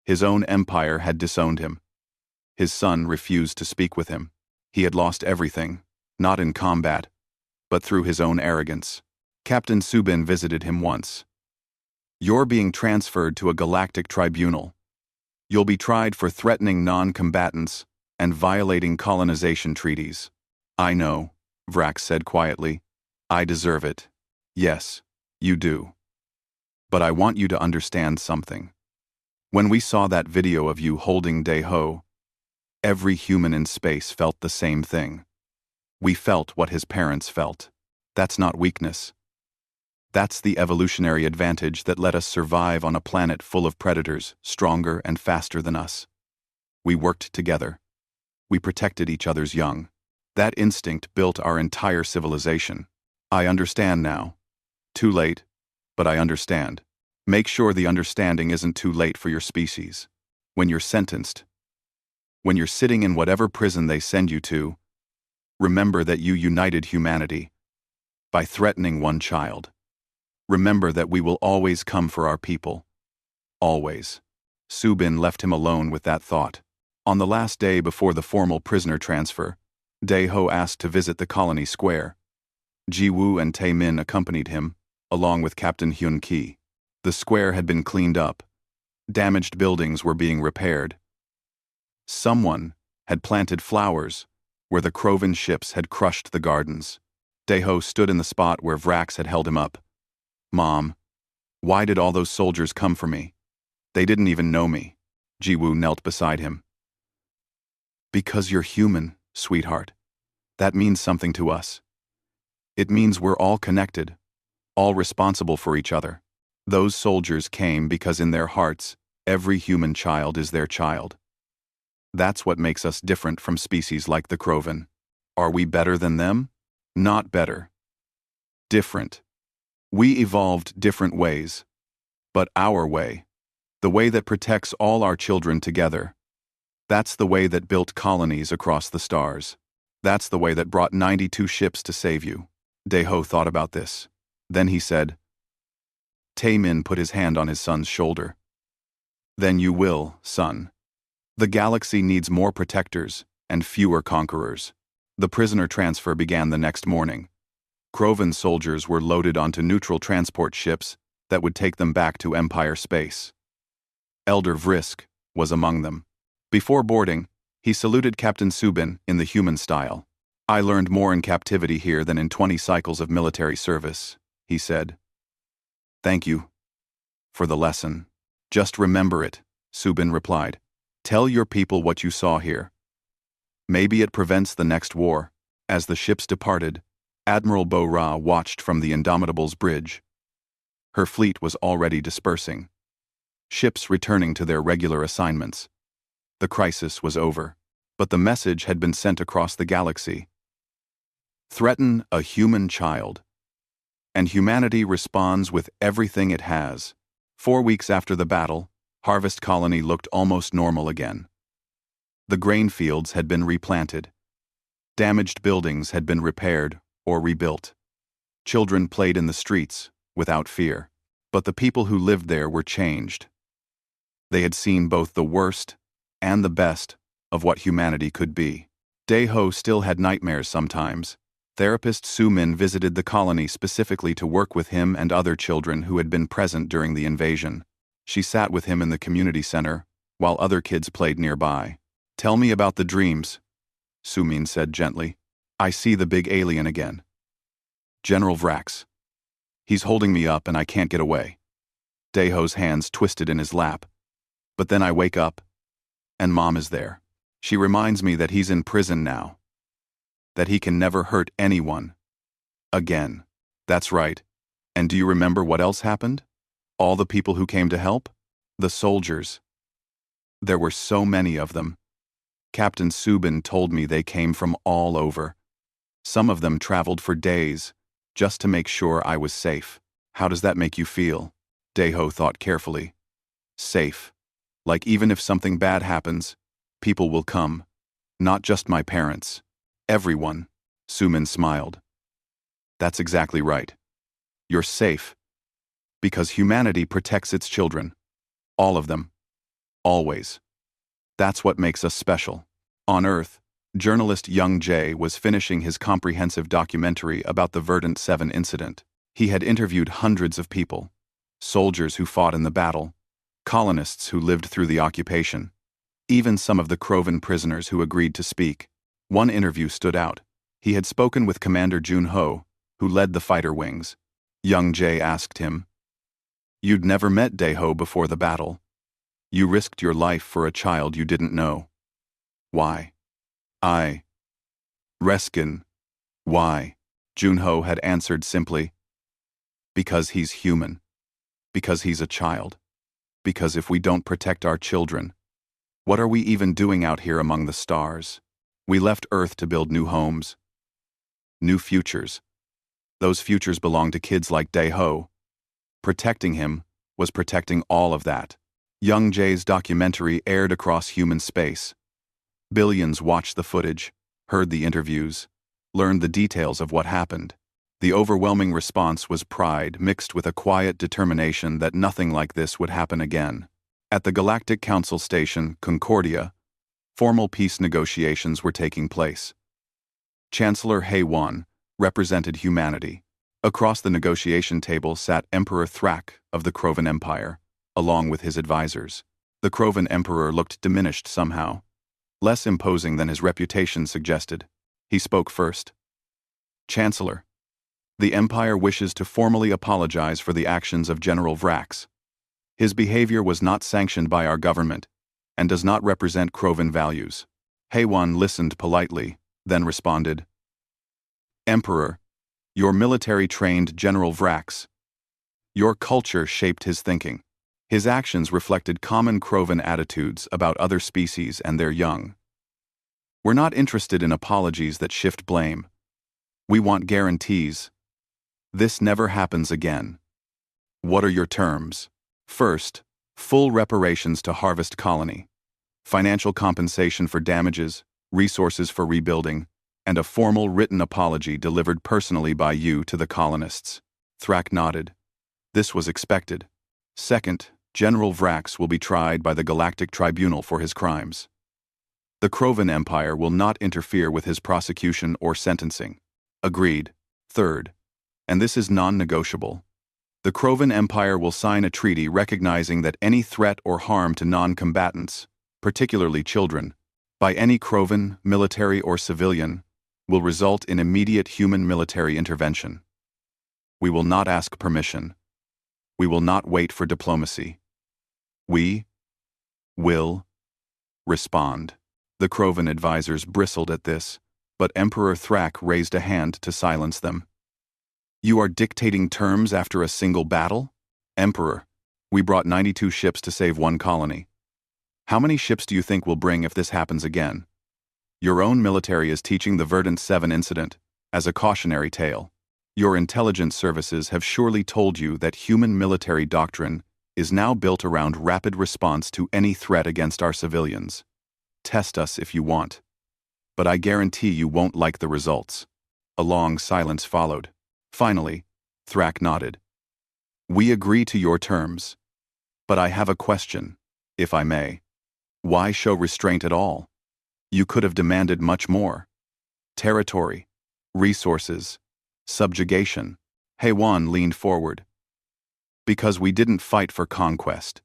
His own empire had disowned him. His son refused to speak with him. He had lost everything, not in combat, but through his own arrogance. Captain Subin visited him once. "You're being transferred to a galactic tribunal. You'll be tried for threatening non-combatants and violating colonization treaties." "I know," Vrax said quietly. "I deserve it. Yes, you do. But I want you to understand something. When we saw that video of you holding Daeho, every human in space felt the same thing. We felt what his parents felt. That's not weakness. That's the evolutionary advantage that let us survive on a planet full of predators, stronger and faster than us. We worked together. We protected each other's young. That instinct built our entire civilization. I understand now. Too late. But I understand. Make sure the understanding isn't too late for your species. When you're sentenced, when you're sitting in whatever prison they send you to, remember that you united humanity by threatening one child. Remember that we will always come for our people. Always. Subin left him alone with that thought. On the last day before the formal prisoner transfer, Dae-ho asked to visit the colony square. Ji-woo and Tae-min accompanied him, along with Captain Hyun-ki. The square had been cleaned up. Damaged buildings were being repaired. Someone had planted flowers where the Krovan ships had crushed the gardens. Dae-ho stood in the spot where Vrax had held him up. Mom, why did all those soldiers come for me? They didn't even know me. Ji-woo knelt beside him. Because you're human, sweetheart. That means something to us. It means we're all connected, all responsible for each other. Those soldiers came because in their hearts, every human child is their child. That's what makes us different from species like the Krovan. Are we better than them? Not better. Different. We evolved different ways. But our way, the way that protects all our children together, that's the way that built colonies across the stars. That's the way that brought 92 ships to save you. Dae-ho thought about this. Then he said, Tae-min put his hand on his son's shoulder. Then you will, son. The galaxy needs more protectors and fewer conquerors. The prisoner transfer began the next morning. Krovan soldiers were loaded onto neutral transport ships that would take them back to Empire space. Elder Vrisk was among them. Before boarding, he saluted Captain Subin in the human style. I learned more in captivity here than in 20 cycles of military service, he said. Thank you for the lesson. Just remember it, Subin replied. Tell your people what you saw here. Maybe it prevents the next war. As the ships departed, Admiral Bo-Ra watched from the Indomitable's bridge. Her fleet was already dispersing. Ships returning to their regular assignments. The crisis was over, but the message had been sent across the galaxy. Threaten a human child, and humanity responds with everything it has. 4 weeks after the battle, Harvest Colony looked almost normal again. The grain fields had been replanted. Damaged buildings had been repaired or rebuilt. Children played in the streets without fear. But the people who lived there were changed. They had seen both the worst and the best of what humanity could be. Dae-ho still had nightmares sometimes. Therapist Su-min visited the colony specifically to work with him and other children who had been present during the invasion. She sat with him in the community center, while other kids played nearby. Tell me about the dreams, Su-min said gently. I see the big alien again. General Vrax. He's holding me up and I can't get away. Dae-ho's hands twisted in his lap. But then I wake up, and Mom is there. She reminds me that he's in prison now. That he can never hurt anyone. Again. That's right. And do you remember what else happened? All the people who came to help? The soldiers. There were so many of them. Captain Subin told me they came from all over. Some of them traveled for days, just to make sure I was safe. How does that make you feel? Dae-ho thought carefully. Safe. Like even if something bad happens, people will come. Not just my parents. Everyone. Su-min smiled. That's exactly right. You're safe. Because humanity protects its children. All of them. Always. That's what makes us special. On Earth, journalist Young Jae was finishing his comprehensive documentary about the Verdant 7 incident. He had interviewed hundreds of people. Soldiers who fought in the battle. Colonists who lived through the occupation. Even some of the Krovan prisoners who agreed to speak. One interview stood out. He had spoken with Commander Jun-ho, who led the fighter wings. Young Jae asked him, You'd never met Dae-ho before the battle. You risked your life for a child you didn't know. Why? Reskin. Why? Jun-ho had answered simply. Because he's human. Because he's a child. Because if we don't protect our children, what are we even doing out here among the stars? We left Earth to build new homes. New futures. Those futures belong to kids like Dae-ho. Protecting him was protecting all of that. Young Jay's documentary aired across human space. Billions watched the footage, heard the interviews, learned the details of what happened. The overwhelming response was pride mixed with a quiet determination that nothing like this would happen again. At the Galactic Council Station, Concordia, formal peace negotiations were taking place. Chancellor Hay-Wan represented humanity. Across the negotiation table sat Emperor Thrak of the Krovan Empire, along with his advisors. The Krovan Emperor looked diminished somehow, less imposing than his reputation suggested. He spoke first. Chancellor, the Empire wishes to formally apologize for the actions of General Vrax. His behavior was not sanctioned by our government and does not represent Krovan values. Hay-Wan listened politely, then responded, Emperor, your military-trained General Vrax. Your culture shaped his thinking. His actions reflected common Krovan attitudes about other species and their young. We're not interested in apologies that shift blame. We want guarantees. This never happens again. What are your terms? First, full reparations to Harvest Colony, financial compensation for damages, resources for rebuilding, and a formal written apology delivered personally by you to the colonists. Thrak nodded. This was expected. Second, General Vrax will be tried by the Galactic Tribunal for his crimes. The Krovan Empire will not interfere with his prosecution or sentencing. Agreed. Third, and this is non-negotiable, the Krovan Empire will sign a treaty recognizing that any threat or harm to non-combatants, particularly children, by any Krovan, military or civilian, will result in immediate human military intervention. We will not ask permission. We will not wait for diplomacy. We will respond. The Krovan advisors bristled at this, but Emperor Thrak raised a hand to silence them. You are dictating terms after a single battle? Emperor, we brought 92 ships to save one colony. How many ships do you think we'll bring if this happens again? Your own military is teaching the Verdant 7 incident as a cautionary tale. Your intelligence services have surely told you that human military doctrine is now built around rapid response to any threat against our civilians. Test us if you want. But I guarantee you won't like the results. A long silence followed. Finally, Thrak nodded. We agree to your terms. But I have a question, if I may. Why show restraint at all? You could have demanded much more. Territory, resources, subjugation. Hay-Wan leaned forward. Because we didn't fight for conquest.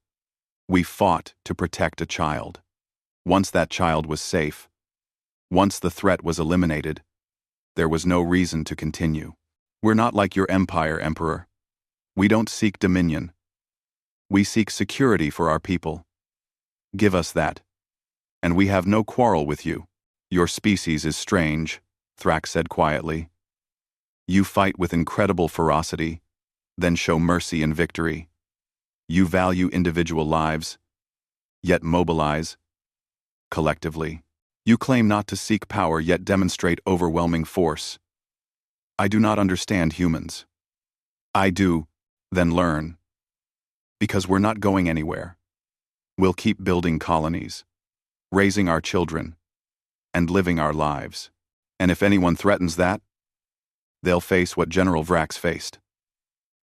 We fought to protect a child. Once that child was safe, once the threat was eliminated, there was no reason to continue. We're not like your empire, Emperor. We don't seek dominion. We seek security for our people. Give us that. And we have no quarrel with you. Your species is strange, Thrak said quietly. You fight with incredible ferocity, then show mercy in victory. You value individual lives, yet mobilize collectively. You claim not to seek power yet demonstrate overwhelming force. I do not understand humans. I do, then learn. Because we're not going anywhere. We'll keep building colonies, raising our children, and living our lives. And if anyone threatens that, they'll face what General Vrax faced.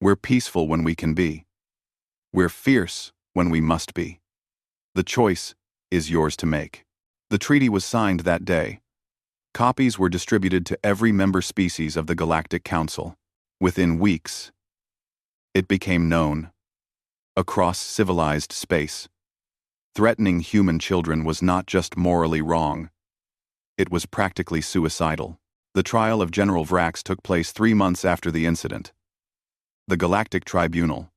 We're peaceful when we can be. We're fierce when we must be. The choice is yours to make. The treaty was signed that day. Copies were distributed to every member species of the Galactic Council. Within weeks, it became known. Across civilized space, threatening human children was not just morally wrong. It was practically suicidal. The trial of General Vrax took place 3 months after the incident. The Galactic Tribunal,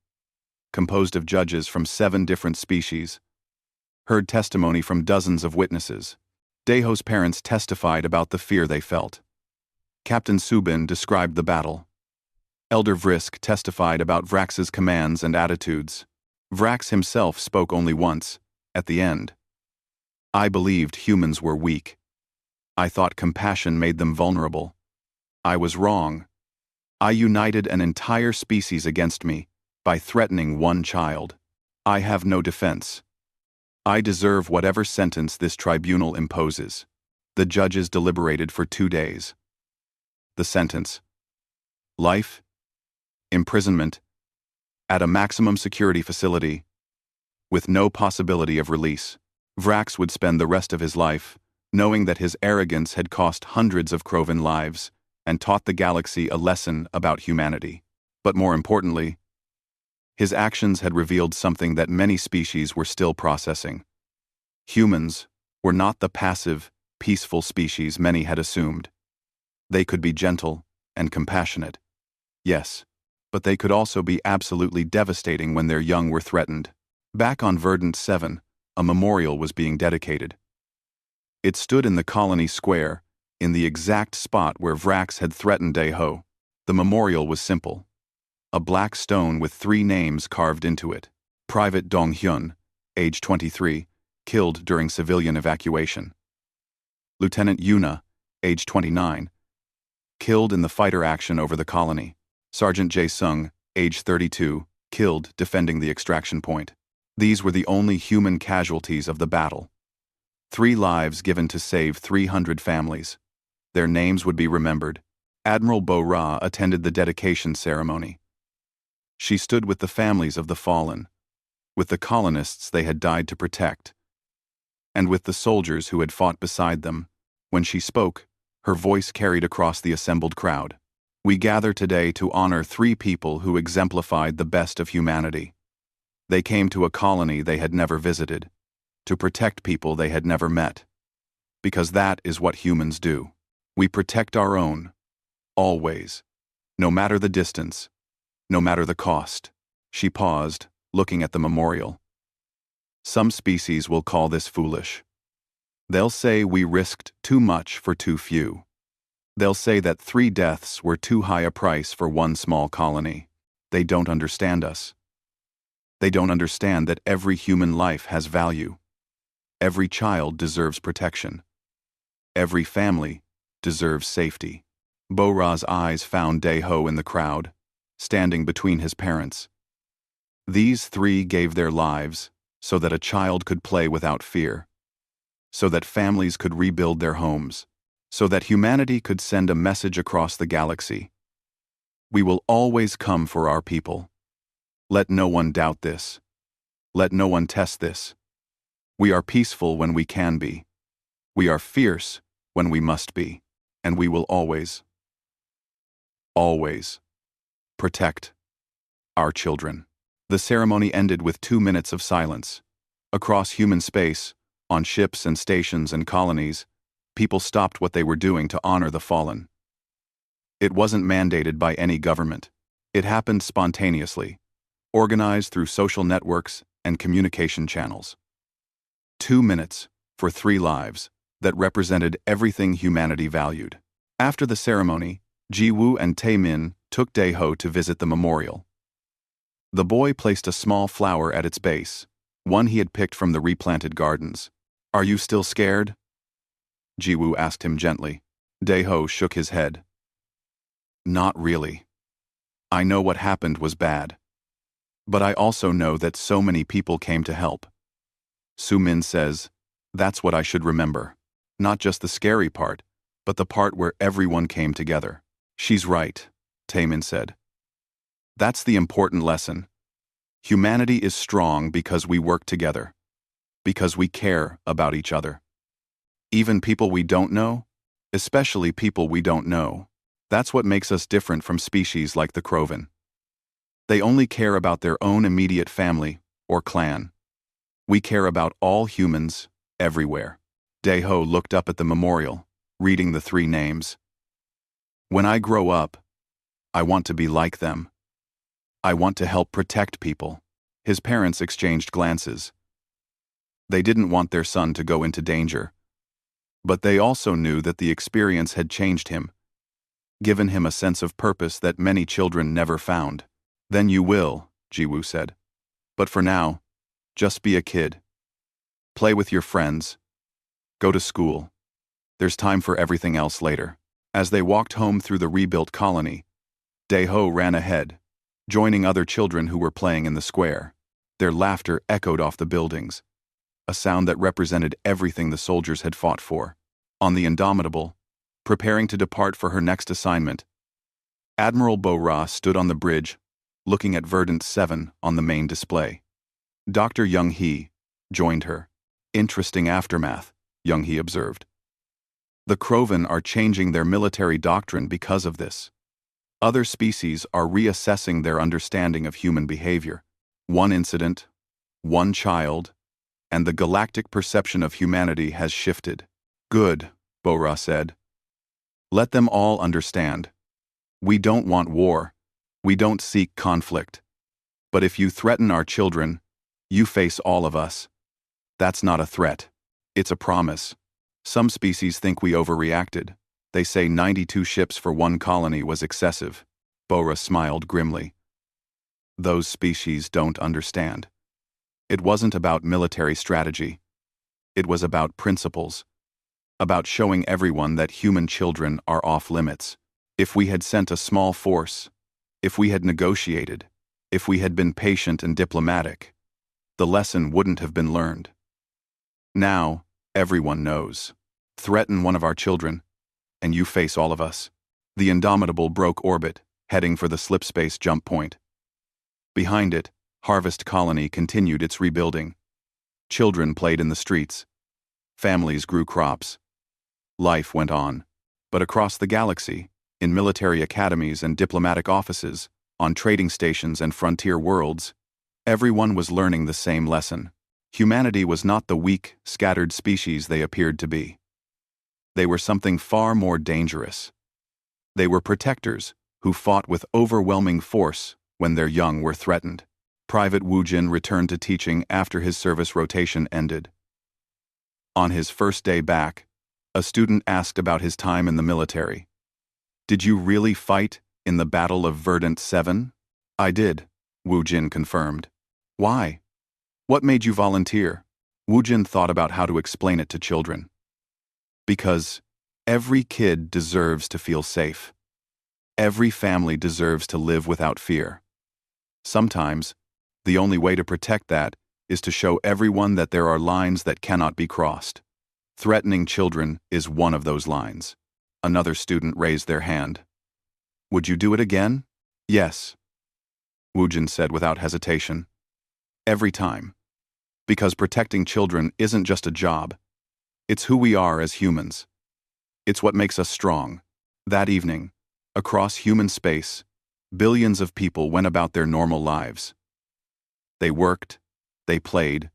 composed of judges from 7 different species, heard testimony from dozens of witnesses. Deho's parents testified about the fear they felt. Captain Subin described the battle. Elder Vrisk testified about Vrax's commands and attitudes. Vrax himself spoke only once, at the end. I believed humans were weak. I thought compassion made them vulnerable. I was wrong. I united an entire species against me, by threatening one child. I have no defense. I deserve whatever sentence this tribunal imposes. The judges deliberated for 2 days. The sentence: life, imprisonment, at a maximum security facility, with no possibility of release. Vrax would spend the rest of his life knowing that his arrogance had cost hundreds of Krovan lives and taught the galaxy a lesson about humanity. But more importantly, his actions had revealed something that many species were still processing. Humans were not the passive, peaceful species many had assumed. They could be gentle and compassionate, yes, but they could also be absolutely devastating when their young were threatened. Back on Verdant 7, a memorial was being dedicated. It stood in the colony square, in the exact spot where Vrax had threatened Daeho. The memorial was simple: a black stone with 3 names carved into it. Private Dong Hyun, age 23, killed during civilian evacuation. Lieutenant Yuna, age 29, killed in the fighter action over the colony. Sergeant Jae Sung, age 32, killed defending the extraction point. These were the only human casualties of the battle. 3 lives given to save 300 families. Their names would be remembered. Admiral Bo-Ra attended the dedication ceremony. She stood with the families of the fallen, with the colonists they had died to protect, and with the soldiers who had fought beside them. When she spoke, her voice carried across the assembled crowd. We gather today to honor 3 people who exemplified the best of humanity. They came to a colony they had never visited, to protect people they had never met. Because that is what humans do. We protect our own, always, no matter the distance, no matter the cost. She paused, looking at the memorial. Some species will call this foolish. They'll say we risked too much for too few. They'll say that 3 deaths were too high a price for 1 small colony. They don't understand us. They don't understand that every human life has value. Every child deserves protection. Every family deserves safety. Bo-Ra's eyes found Daeho in the crowd, standing between his parents. These 3 gave their lives so that a child could play without fear, so that families could rebuild their homes, so that humanity could send a message across the galaxy. We will always come for our people. Let no one doubt this. Let no one test this. We are peaceful when we can be. We are fierce when we must be. And we will always protect our children. The ceremony ended with 2 minutes of silence. Across human space, on ships and stations and colonies, people stopped what they were doing to honor the fallen. It wasn't mandated by any government. It happened spontaneously, organized through social networks and communication channels. 2 minutes for 3 lives that represented everything humanity valued. After the ceremony, Ji-woo and Tae-min took Daeho to visit the memorial. The boy placed a small flower at its base, one he had picked from the replanted gardens. "Are you still scared?" Ji-woo asked him gently. Daeho shook his head. "Not really. I know what happened was bad. But I also know that so many people came to help." Soo-min says, "That's what I should remember. Not just the scary part, but the part where everyone came together." "She's right," Tae-min said. "That's the important lesson. Humanity is strong because we work together, because we care about each other. Even people we don't know, especially people we don't know. That's what makes us different from species like the Krovan. They only care about their own immediate family or clan. We care about all humans, everywhere." Daeho looked up at the memorial, reading the 3 names. "When I grow up, I want to be like them. I want to help protect people." His parents exchanged glances. They didn't want their son to go into danger. But they also knew that the experience had changed him, given him a sense of purpose that many children never found. "Then you will," Ji-woo said. "But for now, just be a kid. Play with your friends. Go to school. There's time for everything else later." As they walked home through the rebuilt colony, Daeho ran ahead, joining other children who were playing in the square. Their laughter echoed off the buildings, a sound that represented everything the soldiers had fought for. On the Indomitable, preparing to depart for her next assignment, Admiral Bo-Ra stood on the bridge, looking at Verdant 7 on the main display. Dr. Young-hee joined her. Interesting aftermath, Young-hee observed. The Krovan are changing their military doctrine because of this. Other species are reassessing their understanding of human behavior. One incident, one child, and the galactic perception of humanity has shifted. Good, Bo-Ra said. Let them all understand. We don't want war. We don't seek conflict. But if you threaten our children, you face all of us. That's not a threat. It's a promise. Some species think we overreacted. They say 92 ships for one colony was excessive. Bo-Ra smiled grimly. Those species don't understand. It wasn't about military strategy. It was about principles. About showing everyone that human children are off limits. If we had sent a small force, if we had negotiated, if we had been patient and diplomatic, the lesson wouldn't have been learned. Now, everyone knows. Threaten one of our children, and you face all of us. The Indomitable broke orbit, heading for the slipspace jump point. Behind it, Harvest Colony continued its rebuilding. Children played in the streets. Families grew crops. Life went on. But across the galaxy, in military academies and diplomatic offices, on trading stations and frontier worlds, everyone was learning the same lesson. Humanity was not the weak, scattered species they appeared to be. They were something far more dangerous. They were protectors who fought with overwhelming force when their young were threatened. Private Wu Jin returned to teaching after his service rotation ended. On his first day back, a student asked about his time in the military. Did you really fight in the Battle of Verdant 7? I did, Wu Jin confirmed. Why? What made you volunteer? Wu Jin thought about how to explain it to children. Because every kid deserves to feel safe. Every family deserves to live without fear. Sometimes, the only way to protect that is to show everyone that there are lines that cannot be crossed. Threatening children is one of those lines. Another student raised their hand. Would you do it again? Yes, Wu Jin said without hesitation. Every time. Because protecting children isn't just a job. It's who we are as humans. It's what makes us strong. That evening, across human space, billions of people went about their normal lives. They worked, they played,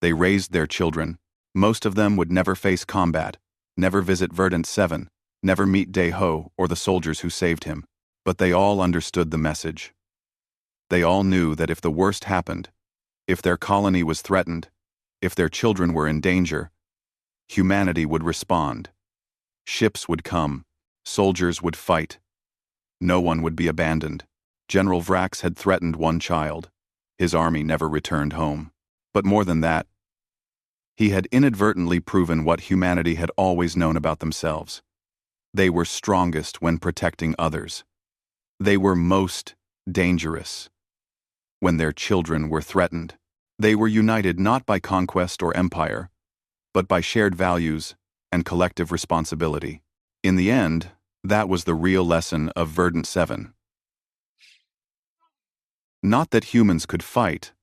they raised their children. Most of them would never face combat, never visit Verdant 7, never meet Dae-ho or the soldiers who saved him. But they all understood the message. They all knew that if the worst happened, if their colony was threatened, if their children were in danger, humanity would respond. Ships would come, soldiers would fight. No one would be abandoned. General Vrax had threatened one child. His army never returned home. But more than that, he had inadvertently proven what humanity had always known about themselves. They were strongest when protecting others. They were most dangerous when their children were threatened. They were united not by conquest or empire, but by shared values and collective responsibility. In the end, that was the real lesson of Verdant 7. Not that humans could fight,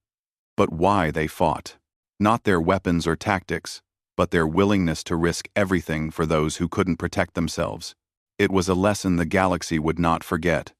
but why they fought. Not their weapons or tactics, but their willingness to risk everything for those who couldn't protect themselves. It was a lesson the galaxy would not forget.